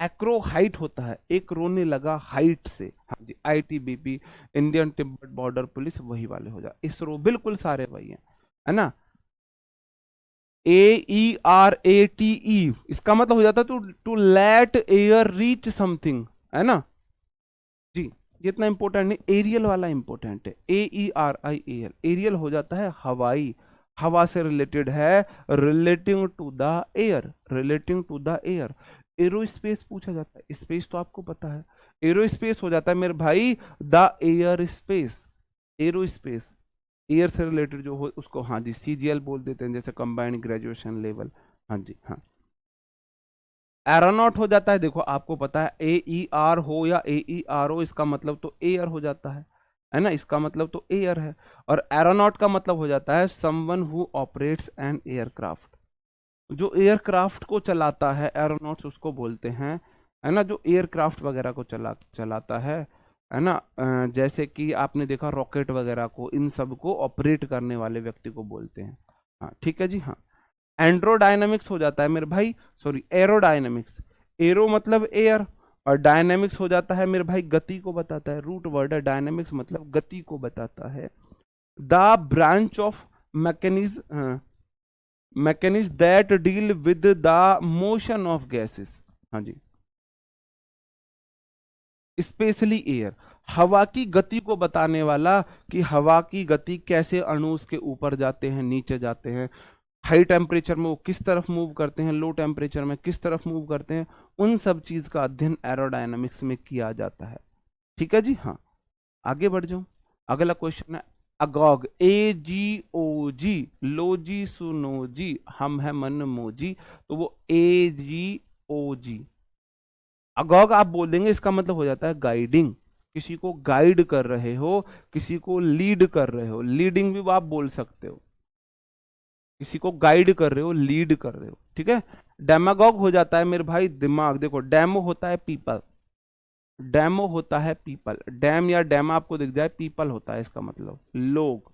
एक्रो हाइट होता है, एक रोने लगा हाइट से। हाँ जी, ITBP, Indian Tibet border police, वही वाले हो जाए। इसरो, बिल्कुल सारे वही हैं, है ना। AERATE, इसका मतलब हो जाता है to let air reach something, है ना जी। ये इतना इंपॉर्टेंट नहीं, एरियल वाला इंपॉर्टेंट है। AERIAL, एरियल हो जाता है हवाई, हवा से रिलेटेड है, relating to the air, relating to the air. Aerospace पूछा जाता है, स्पेस तो आपको पता है, एरोस्पेस हो जाता है मेरे भाई the air space, aerospace, air से रिलेटेड जो हो उसको हाँ जी CGL बोल देते हैं, जैसे कंबाइंड ग्रेजुएशन लेवल। हाँ जी हाँ। एरोनॉट हो जाता है, देखो आपको पता है AER हो या AER हो, इसका मतलब तो एयर हो जाता है ना, इसका मतलब तो एयर है। और एरोनॉट का मतलब हो जाता है someone who operates an aircraft, जो एयरक्राफ्ट को चलाता है, एरोनॉट्स उसको बोलते हैं, है ना, जो एयरक्राफ्ट वगैरह को चलाता है ना। जैसे कि आपने देखा रॉकेट वगैरह को, इन सब को ऑपरेट करने वाले व्यक्ति को बोलते हैं। हाँ ठीक है जी हाँ। एंड्रोडायनामिक्स हो जाता है मेरे भाई, सॉरी एरोडायनामिक्स, एरो मतलब एयर, और डायनामिक्स हो जाता है मेरे भाई गति को बताता है, रूट वर्ड है डायनामिक्स, मतलब गति को बताता है। The branch of mechanism, mechanism that deal with the motion of gases. हाँ जी, स्पेशली एयर, हवा की गति को बताने वाला, कि हवा की गति कैसे अणु उसके ऊपर जाते हैं, नीचे जाते हैं, हाई टेम्परेचर में वो किस तरफ मूव करते हैं, लो टेम्परेचर में किस तरफ मूव करते हैं, उन सब चीज का अध्ययन एरोडायनामिक्स में किया जाता है। ठीक है जी हाँ। आगे बढ़ जाऊं, अगला क्वेश्चन है अगॉग, AGOG, लो जी सुनो जी, हम है मन मोजी, तो वो AGOG, अगॉग आप बोल देंगे, इसका मतलब हो जाता है गाइडिंग, किसी को गाइड कर रहे हो, किसी को लीड कर रहे हो, लीडिंग भी आप बोल सकते हो, किसी को गाइड कर रहे हो, लीड कर रहे हो, ठीक है। डेमागॉग हो जाता है मेरे भाई दिमाग, देखो डेमो होता है पीपल, डेमो होता है पीपल, डैम या डैम आपको दिख जाए, पीपल होता है इसका मतलब लोग।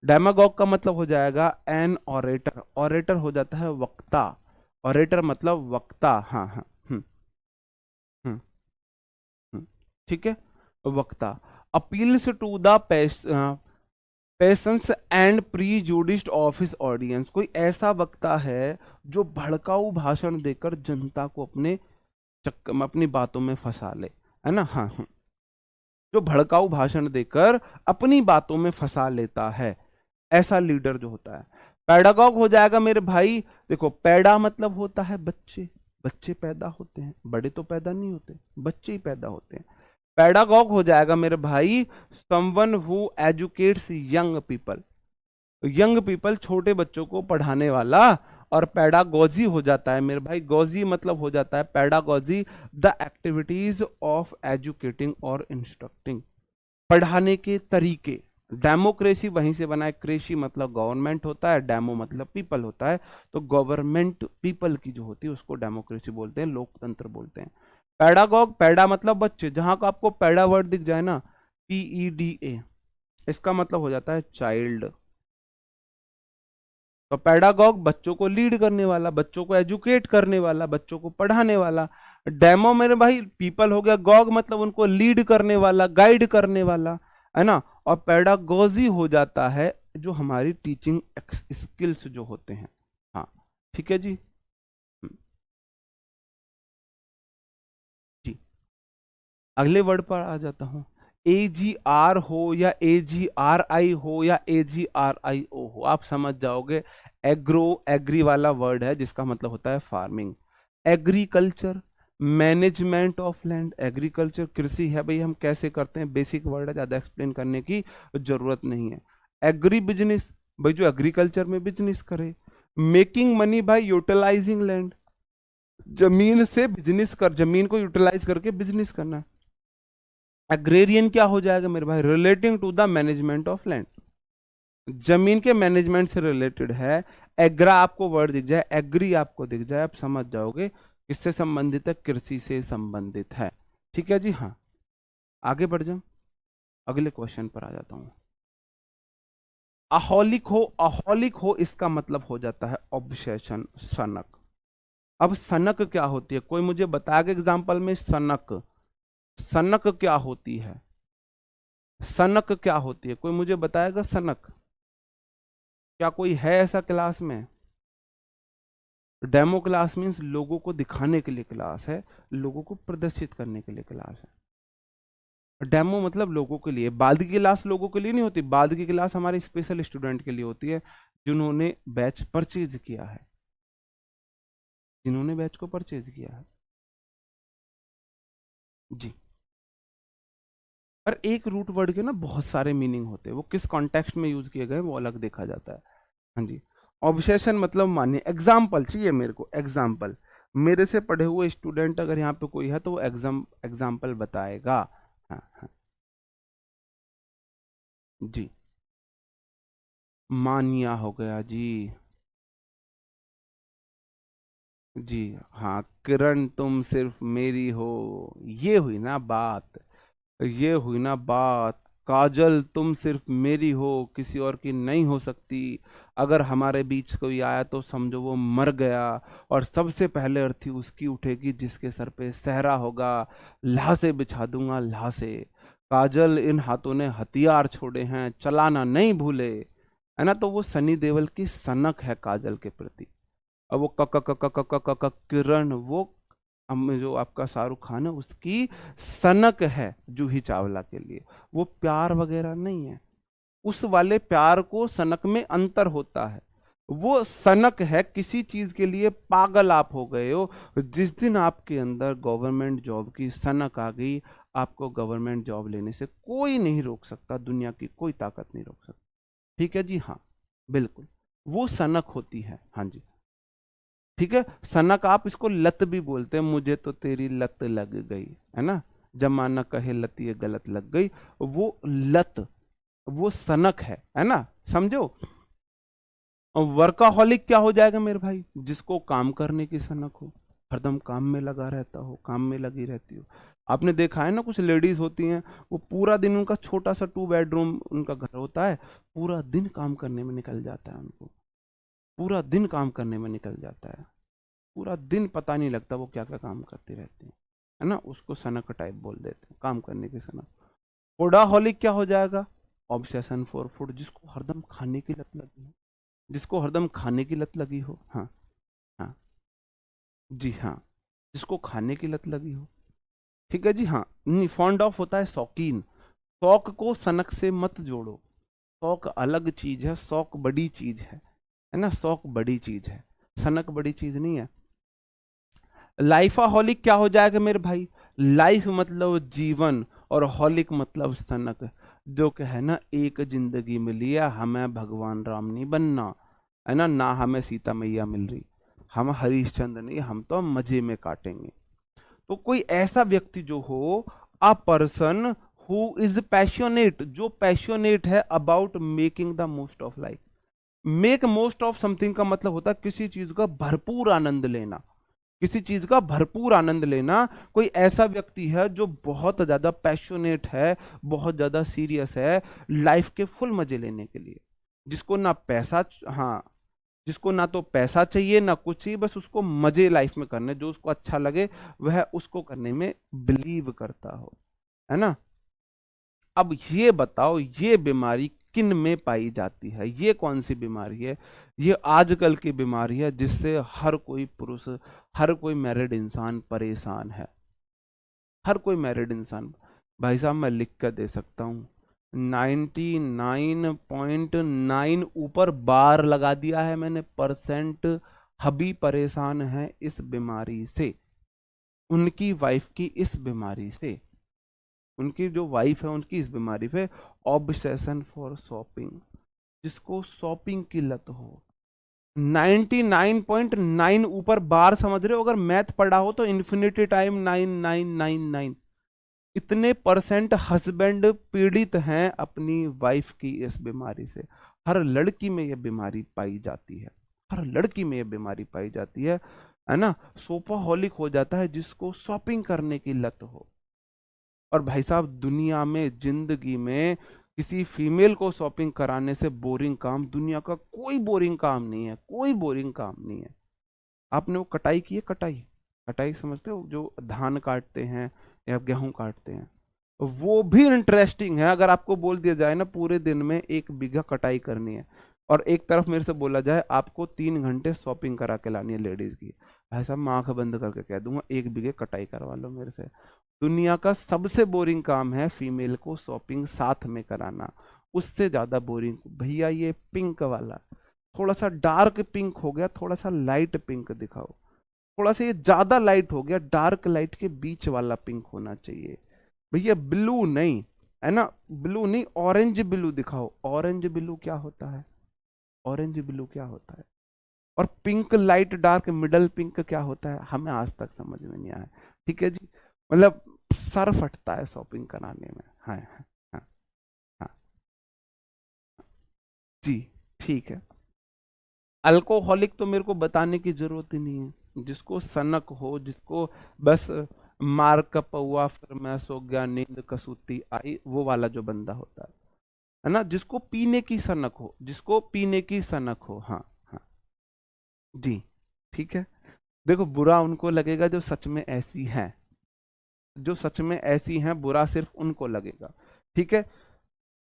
डेमागॉग का मतलब हो जाएगा एन ऑरेटर, ऑरेटर हो जाता है वक्ता, ऑरेटर मतलब वक्ता, हाँ हाँ। हम्म ठीक है, वक्ता। Appeals to the patience and prejudiced of his audience, कोई ऐसा वक्ता है जो भड़काऊ भाषण देकर जनता को अपने चक्कर में, अपनी बातों में फंसा ले, है ना। हाँ हाँ। जो भड़काऊ भाषण देकर अपनी बातों में फंसा लेता है, ऐसा लीडर जो होता है। पैडागॉग हो जाएगा मेरे भाई, देखो पैडा मतलब होता है बच्चे, बच्चे पैदा होते हैं, बड़े तो पैदा नहीं होते, बच्चे ही पैदा होते हैं। पैडागॉग हो जाएगा मेरे भाई someone who educates young people, young people छोटे बच्चों को पढ़ाने वाला। और पैडागॉजी हो जाता है मेरे भाई, गॉजी मतलब हो जाता है pedagogy, the activities of educating और इंस्ट्रक्टिंग, पढ़ाने के तरीके। डेमोक्रेसी वहीं से बना है, क्रेसी मतलब गवर्नमेंट होता है, डेमो मतलब पीपल होता है, तो गवर्नमेंट पीपल की जो होती है उसको डेमोक्रेसी बोलते हैं, लोकतंत्र बोलते हैं। पैडागॉग, पैडा मतलब बच्चे, जहां का आपको पैडा वर्ड दिख जाए ना, PEDA, इसका मतलब हो जाता है चाइल्ड। तो पैडागॉग बच्चों को लीड करने वाला, बच्चों को एजुकेट करने वाला, बच्चों को पढ़ाने वाला। डेमो मेरे भाई पीपल हो गया, गॉग मतलब उनको लीड करने वाला, गाइड करने वाला, है ना। और पैडागॉजी हो जाता है जो हमारी टीचिंग स्किल्स जो होते हैं। हाँ ठीक है जी। जी, अगले वर्ड पर आ जाता हूं। AGR हो या AGRI हो या AGRIO हो, आप समझ जाओगे। एग्रो, एग्री वाला वर्ड है जिसका मतलब होता है farming, agriculture, management of land, agriculture कृषि है भाई, हम कैसे करते हैं, बेसिक वर्ड है, ज्यादा एक्सप्लेन करने की जरूरत नहीं है। एग्री बिजनेस, भाई जो एग्रीकल्चर में बिजनेस करे। Making money by utilising land, जमीन से बिजनेस कर, जमीन को यूटिलाइज करके बिजनेस करना। एग्रेरियन क्या हो जाएगा मेरे भाई, relating to the management of land, जमीन के मैनेजमेंट से रिलेटेड है। एग्रा आपको वर्ड दिख जाए, एग्री आपको दिख जाए, आप समझ जाओगे किससे संबंधित है, कृषि से संबंधित है। ठीक है जी हाँ। आगे बढ़ जाऊं, अगले क्वेश्चन पर आ जाता हूं। अहोलिक हो, अहोलिक हो इसका मतलब हो जाता है ऑब्सेशन, सनक, अब सनक क्या होती है, कोई मुझे बताएगा एग्जाम्पल में? सनक, सनक क्या होती है? सनक क्या होती है, कोई मुझे बताएगा? सनक क्या कोई है ऐसा क्लास में? डेमो क्लास मीन्स लोगों को दिखाने के लिए क्लास है, लोगों को प्रदर्शित करने के लिए क्लास है। डेमो मतलब लोगों के लिए। बाद की क्लास लोगों के लिए नहीं होती, बाद की क्लास हमारे स्पेशल स्टूडेंट के लिए होती है, जिन्होंने बैच परचेज किया है, जिन्होंने बैच को परचेज किया है। जी। पर एक रूट वर्ड के ना बहुत सारे मीनिंग होते हैं, वो किस कॉन्टेक्स्ट में यूज किए गए वो अलग देखा जाता है। हाँ जी। ऑब्सेशन मतलब मानिए, एग्जाम्पल चाहिए मेरे को, एग्जाम्पल। मेरे से पढ़े हुए स्टूडेंट अगर यहाँ पे कोई है तो वो एग्जाम्पल बताएगा। हाँ हाँ। जी। मानिया हो गया जी। जी। हाँ, किरण तुम सिर्फ मेरी हो, ये हुई ना बात, ये हुई ना बात। काजल तुम सिर्फ मेरी हो, किसी और की नहीं हो सकती। अगर हमारे बीच कोई आया तो समझो वो मर गया, और सबसे पहले अर्थी उसकी उठेगी जिसके सर पे सहरा होगा। लाशें बिछा दूंगा लाशें। काजल इन हाथों ने हथियार छोड़े हैं, चलाना नहीं भूले। है ना, तो वो सनी देओल की सनक है काजल के प्रति। अब वो क क क क क क क क किरण, वो हम जो आपका शाहरुख खान है उसकी सनक है जूही चावला के लिए। वो प्यार वगैरह नहीं है, उस वाले प्यार को सनक में अंतर होता है। वो सनक है किसी चीज के लिए पागल आप हो गए हो। जिस दिन आपके अंदर गवर्नमेंट जॉब की सनक आ गई, आपको गवर्नमेंट जॉब लेने से कोई नहीं रोक सकता, दुनिया की कोई ताकत नहीं रोक सकती। ठीक है जी, हाँ बिल्कुल, वो सनक होती है। हाँ जी। ठीक है, सनक आप इसको लत भी बोलते हैं, मुझे तो तेरी लत लग गई, है ना, जमाना कहे लत ये गलत लग गई। वो लत, वो सनक है ना, समझो। और वर्काहॉलिक क्या हो जाएगा मेरे भाई? जिसको काम करने की सनक हो, हरदम काम में लगा रहता हो, काम में लगी रहती हो। आपने देखा है ना, कुछ लेडीज होती हैं, वो पूरा दिन, उनका छोटा सा 2 बेडरूम उनका घर होता है, पूरा दिन काम करने में निकल जाता है उनको, पूरा दिन काम करने में निकल जाता है, पूरा दिन पता नहीं लगता वो क्या क्या काम करती रहती है ना। उसको सनक टाइप बोल देते हैं, काम करने की सनक। फूडाहॉलिक क्या हो जाएगा? ऑब्सेशन फॉर फूड, जिसको हरदम खाने की लत लगी हो, जिसको हरदम खाने की लत लगी हो। हाँ हाँ। जी हाँ, जिसको खाने की लत लगी हो। ठीक है जी, हाँ। नहीं, फॉन्ड ऑफ होता है शौकीन। शौक को सनक से मत जोड़ो, शौक अलग चीज है, शौक बड़ी चीज है ना, शौक बड़ी चीज है, सनक बड़ी चीज नहीं है। लाइफाहॉलिक क्या हो जाएगा मेरे भाई? लाइफ मतलब जीवन, और हॉलिक मतलब सनक। जो कि है ना, एक जिंदगी मिली है, हमें भगवान राम नहीं बनना, है ना, ना हमें सीता मैया मिल रही, हम हरिश्चंद्र नहीं, हम तो मजे में काटेंगे। तो कोई ऐसा व्यक्ति जो हो, a person who is passionate, जो पैशनेट है about making the most of life. Make most of something का मतलब होता है किसी चीज का भरपूर आनंद लेना, किसी चीज का भरपूर आनंद लेना। कोई ऐसा व्यक्ति है जो बहुत ज्यादा पैशनेट है, बहुत ज्यादा सीरियस है लाइफ के फुल मजे लेने के लिए, जिसको ना पैसा, हाँ, जिसको ना तो पैसा चाहिए ना कुछ चाहिए, बस उसको मजे लाइफ में करने, जो उसको अच्छा लगे वह उसको करने में बिलीव करता हो, है ना। अब ये बताओ, ये बीमारी किन में पाई जाती है? ये कौन सी बीमारी है? ये आजकल की बीमारी है जिससे हर कोई पुरुष, हर कोई मैरिड इंसान परेशान है, हर कोई मैरिड इंसान। भाई साहब मैं लिख कर दे सकता हूँ, 99.9 ऊपर बार लगा दिया है मैंने परसेंट, हबी परेशान है इस बीमारी से, उनकी वाइफ की इस बीमारी से, उनकी जो वाइफ है उनकी इस बीमारी पे, ऑब्सेशन फॉर शॉपिंग, जिसको शॉपिंग की लत हो। 99.9 ऊपर बार, समझ रहे हो? अगर मैथ पढ़ा हो तो इन्फिनिटी टाइम 9999, इतने परसेंट हस्बैंड पीड़ित हैं अपनी वाइफ की इस बीमारी से। हर लड़की में यह बीमारी पाई जाती है, हर लड़की में यह बीमारी पाई जाती है ना। सोपाहोलिक हो जाता है जिसको शॉपिंग करने की लत हो। और भाई साहब दुनिया में, जिंदगी में किसी फीमेल को शॉपिंग कराने से बोरिंग काम दुनिया का कोई बोरिंग काम नहीं है, कोई बोरिंग काम नहीं है। आपने वो कटाई की है, कटाई, कटाई समझते हो, जो धान काटते हैं या गेहूं काटते हैं, वो भी इंटरेस्टिंग है। अगर आपको बोल दिया जाए ना पूरे दिन में 1 बीघा कटाई करनी है, और एक तरफ मेरे से बोला जाए आपको 3 घंटे शॉपिंग करा के लानी है लेडीज की, ऐसा मैं आंख बंद करके कह दूंगा 1 बीघे कटाई करवा लो मेरे से। दुनिया का सबसे बोरिंग काम है फीमेल को शॉपिंग साथ में कराना, उससे ज्यादा बोरिंग भैया ये पिंक वाला, थोड़ा सा डार्क पिंक हो गया, थोड़ा सा लाइट पिंक दिखाओ, थोड़ा सा ये ज्यादा लाइट हो गया, डार्क लाइट के बीच वाला पिंक होना चाहिए भैया, ब्लू नहीं, है ना, ब्लू नहीं, ऑरेंज ब्लू दिखाओ। ऑरेंज ब्लू क्या होता है, ऑरेंज ब्लू क्या होता है, और pink light dark middle pink क्या होता है, हमें आज तक समझ में नहीं आया। ठीक है जी, मतलब सर फटता है शॉपिंग कराने में। हाँ हाँ हाँ हाँ जी, ठीक है। अल्कोहलिक तो मेरे को बताने की जरूरत ही नहीं है, जिसको सनक हो, जिसको बस मार का पौआ फरमाइश हो गया, नींद कसूती आई, वो वाला जो बंदा होता है ना, जिसको पीने की सनक हो, जिसको पीने की सनक हो, हाँ हाँ जी, ठीक है। देखो बुरा उनको लगेगा जो सच में ऐसी हैं, जो सच में ऐसी हैं, बुरा सिर्फ उनको लगेगा। ठीक है,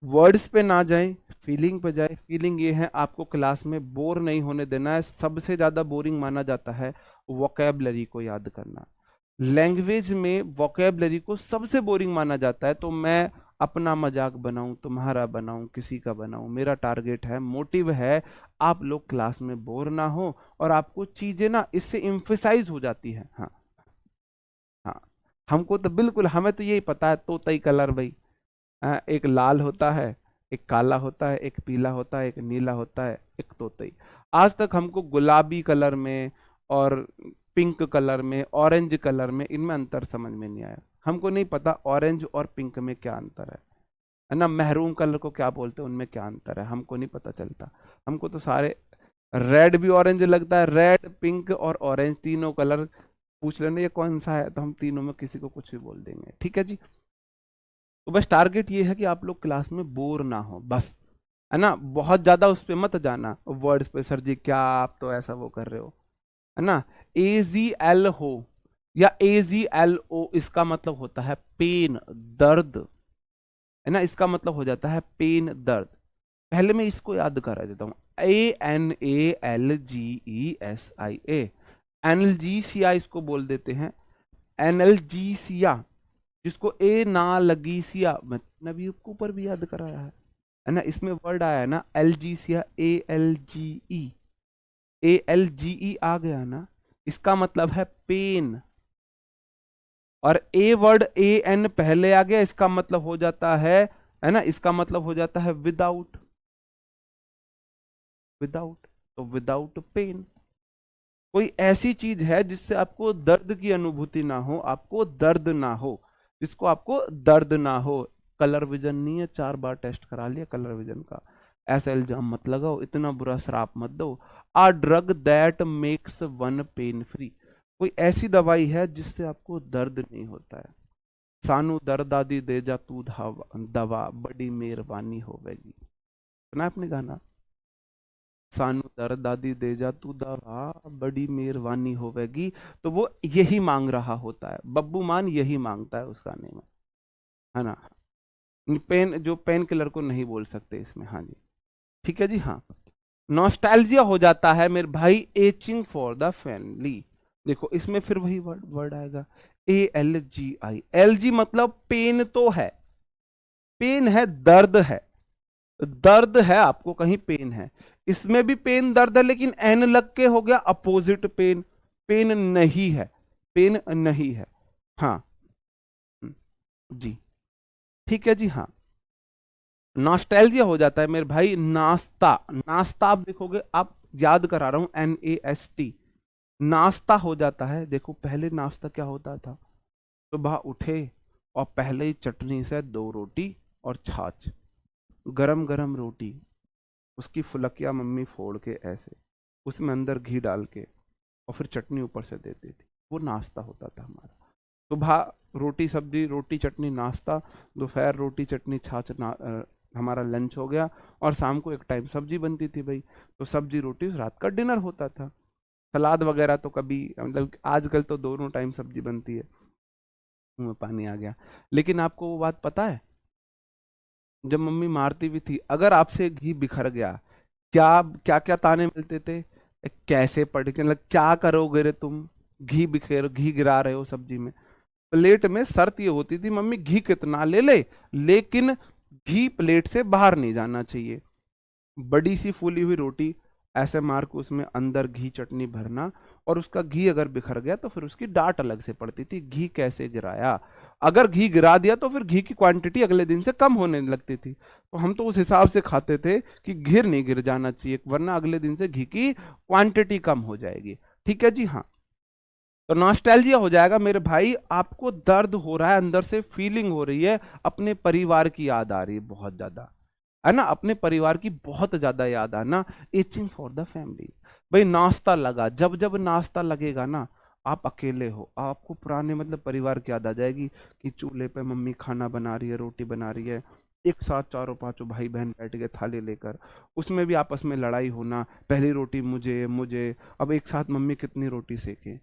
वर्ड्स पे ना जाएं, फीलिंग पे जाए। फीलिंग ये है आपको क्लास में बोर नहीं होने देना है। सबसे ज्यादा बोरिंग माना जाता है वोकेबलरी को याद करना, लैंग्वेज में वोकेबलरी को सबसे बोरिंग माना जाता है। तो मैं अपना मजाक बनाऊं, तुम्हारा बनाऊं, किसी का बनाऊं, मेरा टारगेट है, मोटिव है, आप लोग क्लास में बोर ना हो और आपको चीजें ना इससे इम्फेसाइज हो जाती है। हाँ हाँ, हमको तो बिल्कुल, हमें तो यही पता है, तोतई कलर भाई, एक लाल होता है, एक काला होता है, एक पीला होता है, एक नीला होता है, एक तोतई। आज तक हमको गुलाबी कलर में और पिंक कलर में, ऑरेंज कलर में, इनमें अंतर समझ में नहीं आया। हमको नहीं पता ऑरेंज और पिंक में क्या अंतर है ना, महरून कलर को क्या बोलते हैं, उनमें क्या अंतर है, हमको नहीं पता चलता। हमको तो सारे रेड भी ऑरेंज लगता है, रेड पिंक और ऑरेंज तीनों कलर पूछ लेना ये कौन सा है, तो हम तीनों में किसी को कुछ भी बोल देंगे। ठीक है जी, तो बस टारगेट ये है कि आप लोग क्लास में बोर ना हो बस, है ना। बहुत ज्यादा उस पे मत जाना वर्ड्स पे, सर जी क्या आप तो ऐसा वो कर रहे हो, है ना। AZL हो या AZLO, इसका मतलब होता है पेन, दर्द, है ना, इसका मतलब हो जाता है पेन, दर्द। पहले मैं इसको याद करा देता हूं, ANALGESIA, एनल्जीसिया इसको बोल देते हैं, एनल्जीसिया, जिसको ए ना लगी सिया, मैंने भी ऊपर भी याद कराया है ना, इसमें वर्ड आया है ना एलजीसिया, ALGE आ गया ना, इसका मतलब है पेन। और ए वर्ड AN पहले आ गया, इसका मतलब हो जाता है ना, इसका मतलब हो जाता है विदाउट, विदाउट, तो विदाउट पेन। कोई ऐसी चीज है जिससे आपको दर्द की अनुभूति ना हो, आपको दर्द ना हो, जिसको आपको दर्द ना हो। कलर विजन नहीं है, 4 बार टेस्ट करा लिया कलर विजन का, ऐसा इल्जाम मत लगाओ, इतना बुरा श्राप मत दो। A drug that makes one pain free, कोई ऐसी दवाई है जिससे आपको दर्द नहीं होता है। सानू दर्द आदि दे जा तू दवा, बड़ी मेहरबानी होवेगी, सुना आपने गाना, सानू दर दादी दे जा तू दवा, बड़ी मेहरबानी होवेगी। तो वो यही मांग रहा होता है, बब्बू मान यही मांगता है उस गाने में, है ना। पेन, जो पेन किलर को नहीं बोल सकते इसमें, हाँ जी, ठीक है जी। हाँ, नॉस्टैल्जिया हो जाता है मेरे भाई, एचिंग फॉर द फैमिली। देखो इसमें फिर वही वर्ड वर्ड आएगा, ALGI, LG मतलब पेन तो है, पेन है, दर्द है, दर्द है, आपको कहीं पेन है, इसमें भी पेन दर्द है, लेकिन एन लग के हो गया अपोजिट पेन, पेन नहीं है, पेन नहीं है। हाँ जी, ठीक है जी। हाँ, नॉस्टैल्जिया हो जाता है मेरे भाई, नाश्ता, नाश्ता आप देखोगे, आप याद करा रहा हूं, NAST, नाश्ता हो जाता है। देखो पहले नाश्ता क्या होता था, सुबह उठे और पहले ही चटनी से 2 रोटी और छाछ, गरम गरम रोटी, उसकी फुलकिया मम्मी फोड़ के ऐसे, उसमें अंदर घी डाल के और फिर चटनी ऊपर से देती थी, वो नाश्ता होता था हमारा। सुबह रोटी सब्जी, रोटी चटनी नाश्ता, दोपहर रोटी चटनी छाछ हमारा लंच हो गया, और शाम को एक टाइम सब्जी बनती थी भाई, तो सब्जी रोटी रात का डिनर होता था। सलाद वगैरह तो कभी, मतलब आजकल तो दोनों टाइम सब्जी बनती है। मुंह में पानी आ गया। लेकिन आपको वो बात पता है, जब मम्मी मारती भी थी, अगर आपसे घी बिखर गया, क्या क्या क्या ताने मिलते थे, कैसे पढ़ के, मतलब क्या करोगे रे तुम, घी बिखेर, घी गिरा रहे हो सब्जी में। प्लेट में शर्त ये होती थी, मम्मी घी कितना ले ले, लेकिन घी प्लेट से बाहर नहीं जाना चाहिए। बड़ी सी फूली हुई रोटी, ऐसे मार के उसमें अंदर घी चटनी भरना, और उसका घी अगर बिखर गया तो फिर उसकी डांट अलग से पड़ती थी, घी कैसे गिराया। अगर घी गिरा दिया तो फिर घी की क्वांटिटी अगले दिन से कम होने लगती थी, तो हम तो उस हिसाब से खाते थे कि घी नहीं गिर जाना चाहिए, वरना अगले दिन से घी की क्वांटिटी कम हो जाएगी। ठीक है जी, हाँ। तो नॉस्टैल्जिया हो जाएगा मेरे भाई, आपको दर्द हो रहा है अंदर से, फीलिंग हो रही है, अपने परिवार की याद आ रही है बहुत ज्यादा, है ना, अपने परिवार की बहुत ज्यादा याद आना, इचिंग फॉर द फैमिली। भाई नाश्ता लगा, जब जब नाश्ता लगेगा ना, आप अकेले हो, आपको पुराने मतलब परिवार की याद आ जाएगी, कि चूल्हे पे मम्मी खाना बना रही है, रोटी बना रही है, एक साथ चारों पांचों भाई बहन बैठ के थाली लेकर, उसमें भी आपस में लड़ाई होना, पहली रोटी मुझे मुझे, अब एक साथ मम्मी कितनी रोटी सेके,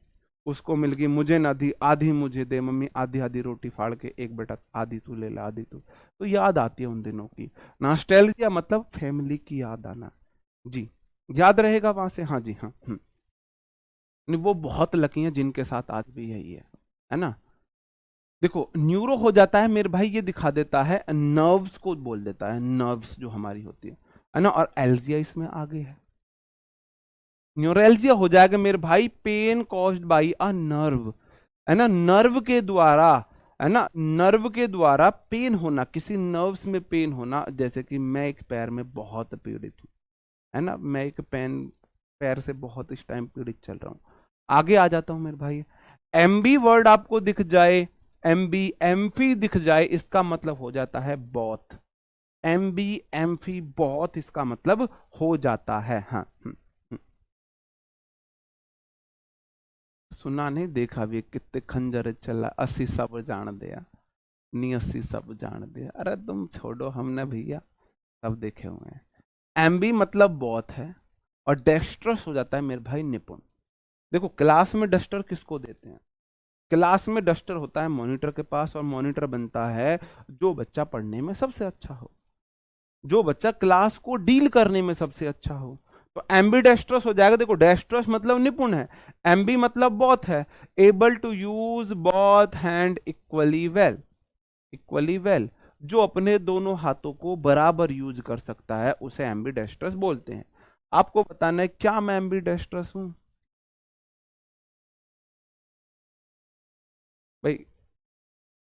उसको मिल गई, मुझे ना दी, आधी मुझे दे मम्मी, आधी आधी रोटी फाड़ के, एक बेटा आधी तू ले ला, आधी तू। तो याद आती है उन दिनों की। नॉस्टैल्जिया मतलब फैमिली की याद आना। जी, याद रहेगा वहां से, हाँ जी हाँ। नहीं, वो बहुत लकी हैं जिनके साथ आज भी यही है ना। देखो न्यूरो हो जाता है मेरे भाई, ये दिखा देता है, नर्व्स को बोल देता है, नर्व्स जो हमारी होती है ना, और एल्जिया इसमें आगे है। न्यूरोल्जिया हो जाएगा मेरे भाई, pain caused by a nerve, है ना, नर्व के द्वारा, है ना, नर्व के द्वारा पेन होना, किसी नर्व्स में पेन होना, जैसे कि मैं एक पैर में बहुत पीड़ित हूं, है ना, मैं एक पैर से बहुत इस टाइम पीड़ित चल रहा हूं। आगे आ जाता हूं मेरे भाई, एमबी वर्ड आपको दिख जाए, एमबी एम्फी दिख जाए, इसका मतलब हो जाता है बॉथ। एमबी एम्फी बॉथ इसका मतलब हो जाता है, हाँ। सुना नहीं, देखा भी, कितने खंजर चला, 80 सब जान दिया, नी 80 सब जान दिया, अरे तुम छोड़ो, हमने भैया सब देखे हुए हैं। एमबी मतलब बहुत है, और डेक्स्ट्रस हो जाता है मेरे भाई निपुण। देखो क्लास में डस्टर किसको देते हैं, क्लास में डस्टर होता है मॉनिटर के पास, और मॉनिटर बनता है जो बच्चा पढ़ने में सबसे अच्छा हो, जो बच्चा क्लास को डील करने में सबसे अच्छा हो। तो एम्बी डेस्ट्रस हो जाएगा। देखो डेस्ट्रस मतलब निपुण है, एम्बी मतलब बहुत है, able to use both hand equally well, equally well, जो अपने दोनों हाथों को बराबर यूज कर सकता है, उसे एम्बी डेस्ट्रस बोलते हैं। आपको बताना है क्या मैं एम्बी डेस्ट्रस हूं भाई,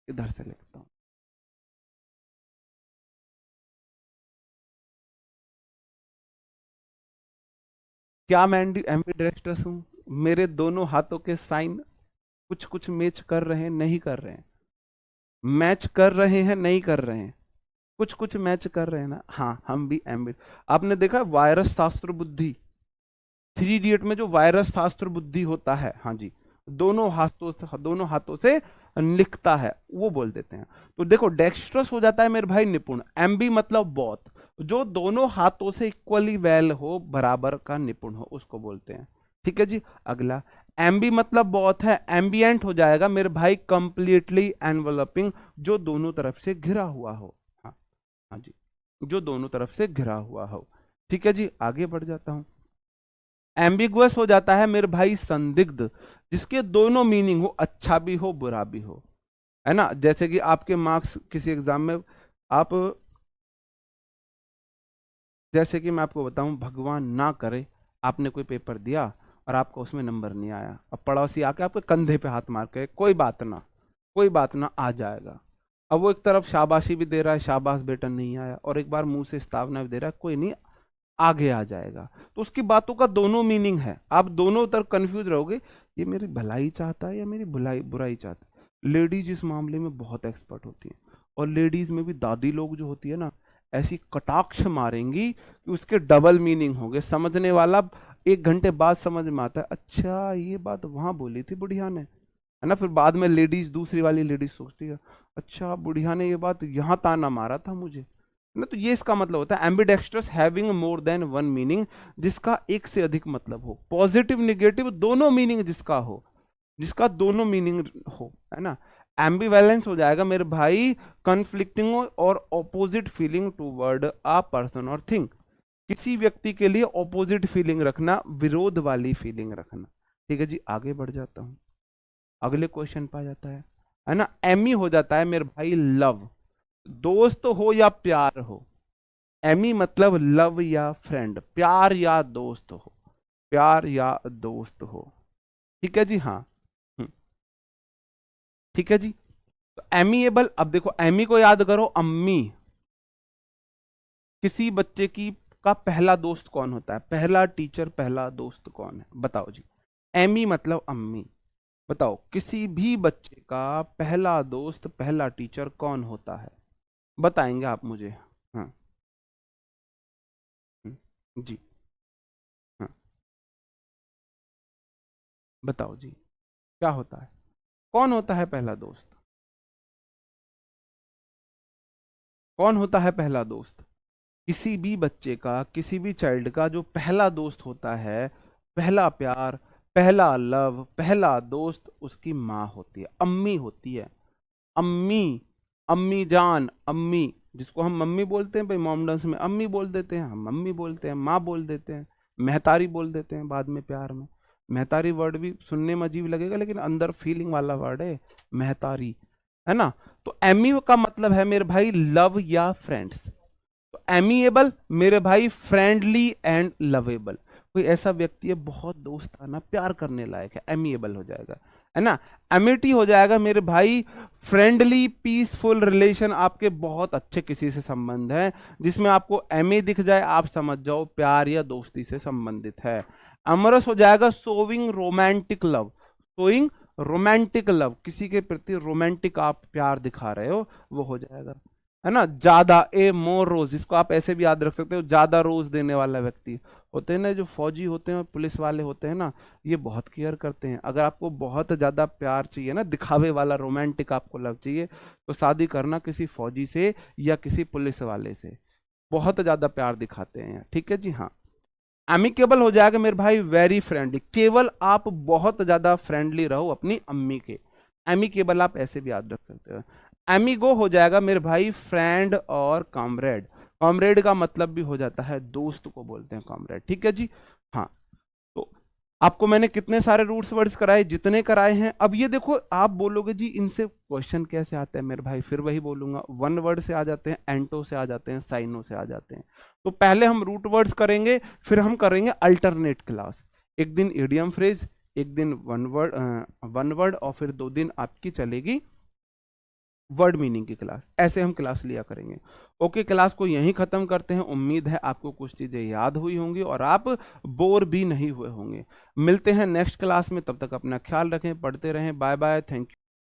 इधर से लिखता हूं, क्या मैं एम्बी डेस्ट्रस हूं, मेरे दोनों हाथों के साइन कुछ कुछ मैच कर रहे हैं, नहीं कर रहे हैं, मैच कर रहे हैं, नहीं कर रहे हैं, कुछ कुछ मैच कर रहे हैं ना, हाँ हम भी एम्बिट। आपने देखा वायरस शास्त्र बुद्धि, 3 इडियट में जो वायरस शास्त्र बुद्धि होता है, हाँ जी, दोनों हाथों से लिखता है, वो बोल देते हैं। तो देखो डेक्स्ट्रस हो जाता है मेरे भाई निपुण, एम्बी मतलब बहुत, जो दोनों हाथों से इक्वली वेल हो, बराबर का निपुण हो, उसको बोलते हैं। ठीक है जी, अगला, एम्बी मतलब बहुत है, एम्बियंट हो जाएगा मेरे भाई कंप्लीटली एनवलपिंग, जो दोनों तरफ से घिरा हुआ हो, हाँ, हाँ जी, जो दोनों तरफ से घिरा हुआ हो। ठीक है जी, आगे बढ़ जाता हूं। एम्बिगुअस हो जाता है मेरे भाई संदिग्ध, जिसके दोनों मीनिंग हो, अच्छा भी हो बुरा भी हो, है ना, जैसे कि आपके मार्क्स किसी एग्जाम में, आप, जैसे कि मैं आपको बताऊं, भगवान ना करे आपने कोई पेपर दिया और आपको उसमें नंबर नहीं आया, अब पड़ोसी आके आपके कंधे पे हाथ मार के, कोई बात ना, कोई बात ना, आ जाएगा। अब वो एक तरफ शाबाशी भी दे रहा है, शाबाश बेटा नहीं आया, और एक बार मुंह से इस्तावना भी दे रहा है, कोई नहीं, आगे आ जाएगा। तो उसकी बातों का दोनों मीनिंग है, आप दोनों तरफ कंफ्यूज रहोगे, ये मेरी भलाई चाहता है या मेरी बुलाई बुराई चाहता है। लेडीज इस मामले में बहुत एक्सपर्ट होती हैं, और लेडीज में भी दादी लोग जो होती है ना, ऐसी कटाक्ष मारेंगी कि उसके डबल मीनिंग होंगे, समझने वाला 1 घंटे बाद समझ में आता है, अच्छा ये बात वहां बोली थी बुढ़िया ने, है ना, फिर बाद में लेडीज, दूसरी वाली लेडीज सोचती है, अच्छा बुढ़िया ने ये बात यहाँ ताना मारा था मुझे, ना, तो ये इसका मतलब होता है ambidextrous having more than one meaning, जिसका एक से अधिक मतलब हो, पॉजिटिव निगेटिव दोनों मीनिंग जिसका हो, जिसका दोनों मीनिंग हो, है ना। एम्बिवैलेंस हो जाएगा मेरे भाई कन्फ्लिक्टिंग और opposite feeling toward a person और थिंग, किसी व्यक्ति के लिए ऑपोजिट फीलिंग रखना, विरोध वाली फीलिंग रखना। ठीक है जी, आगे बढ़ जाता हूं, अगले क्वेश्चन पे आ जाता है ना। एमी हो जाता है मेरे भाई लव, दोस्त हो या प्यार हो, एमी मतलब लव या फ्रेंड, प्यार या दोस्त हो, प्यार या दोस्त हो। ठीक है जी, हाँ। हम्म, ठीक है जी। तो एमिएबल, अब देखो एमी को याद करो, अम्मी, किसी बच्चे की का पहला दोस्त कौन होता है, पहला टीचर पहला दोस्त कौन है, बताओ जी। एमी मतलब अम्मी, बताओ किसी भी बच्चे का पहला दोस्त पहला टीचर कौन होता है, बताएंगे आप मुझे। हाँ। जी। हाँ, बताओ जी, क्या होता है, कौन होता है पहला दोस्त, कौन होता है पहला दोस्त, किसी भी बच्चे का, किसी भी चाइल्ड का जो पहला दोस्त होता है, पहला प्यार, पहला लव, पहला दोस्त उसकी माँ होती है, अम्मी होती है। अम्मी, अम्मी जान, अम्मी, जिसको हम मम्मी बोलते हैं भाई, मोमडन्स में अम्मी बोल देते हैं, हम मम्मी बोलते हैं, माँ बोल देते हैं, महतारी बोल देते हैं बाद में प्यार में। महतारी वर्ड भी सुनने में अजीब लगेगा लेकिन अंदर फीलिंग वाला वर्ड है महतारी, है ना। तो एमी का मतलब है मेरे भाई लव या फ्रेंड्स, तो एमिएबल मेरे भाई फ्रेंडली एंड लवेबल, कोई ऐसा व्यक्ति है बहुत दोस्ताना प्यार करने लायक है, एमिएबल हो जाएगा, है ना। एमिटी हो जाएगा मेरे भाई फ्रेंडली पीसफुल रिलेशन, आपके बहुत अच्छे किसी से संबंध है, जिसमें आपको एमे दिख जाए आप समझ जाओ प्यार या दोस्ती से संबंधित है। अमरस हो जाएगा showing romantic love, showing romantic love, किसी के प्रति रोमांटिक आप प्यार दिखा रहे हो, वो हो जाएगा, है ना। ज्यादा, ए मोर रोज, इसको आप ऐसे भी याद रख सकते हो, ज्यादा रोज देने वाला व्यक्ति, होते हैं ना जो फौजी होते हैं और पुलिस वाले होते हैं ना, ये बहुत केयर करते हैं। अगर आपको बहुत ज्यादा प्यार चाहिए ना, दिखावे वाला रोमांटिक आपको लव चाहिए, तो शादी करना किसी फौजी से या किसी पुलिस वाले से, बहुत ज्यादा प्यार दिखाते हैं, ठीक है जी, हाँ। एमिकेबल हो जाएगा मेरे भाई वेरी फ्रेंडली, केवल आप बहुत ज्यादा फ्रेंडली रहो अपनी अम्मी के, एमिकेबल आप ऐसे भी याद रख सकते हो। एमिगो हो जाएगा मेरे भाई फ्रेंड और कॉमरेड, कॉमरेड का मतलब भी हो जाता है दोस्त को बोलते हैं कॉमरेड, ठीक है जी, हाँ। तो आपको मैंने कितने सारे रूट्स वर्ड्स कराए, जितने कराए हैं। अब ये देखो आप बोलोगे जी इनसे क्वेश्चन कैसे आते हैं मेरे भाई, फिर वही बोलूंगा, वन वर्ड से आ जाते हैं, एंटो से आ जाते हैं, साइनो से आ जाते हैं। तो पहले हम रूट वर्ड्स करेंगे, फिर हम करेंगे अल्टरनेट क्लास, एक दिन इडियम फ्रेज, एक दिन वन वर्ड और फिर 2 दिन आपकी चलेगी वर्ड मीनिंग की क्लास, ऐसे हम क्लास लिया करेंगे। ओके, क्लास को यहीं खत्म करते हैं, उम्मीद है आपको कुछ चीजें याद हुई होंगी और आप बोर भी नहीं हुए होंगे। मिलते हैं नेक्स्ट क्लास में, तब तक अपना ख्याल रखें, पढ़ते रहें, बाय बाय, थैंक यू।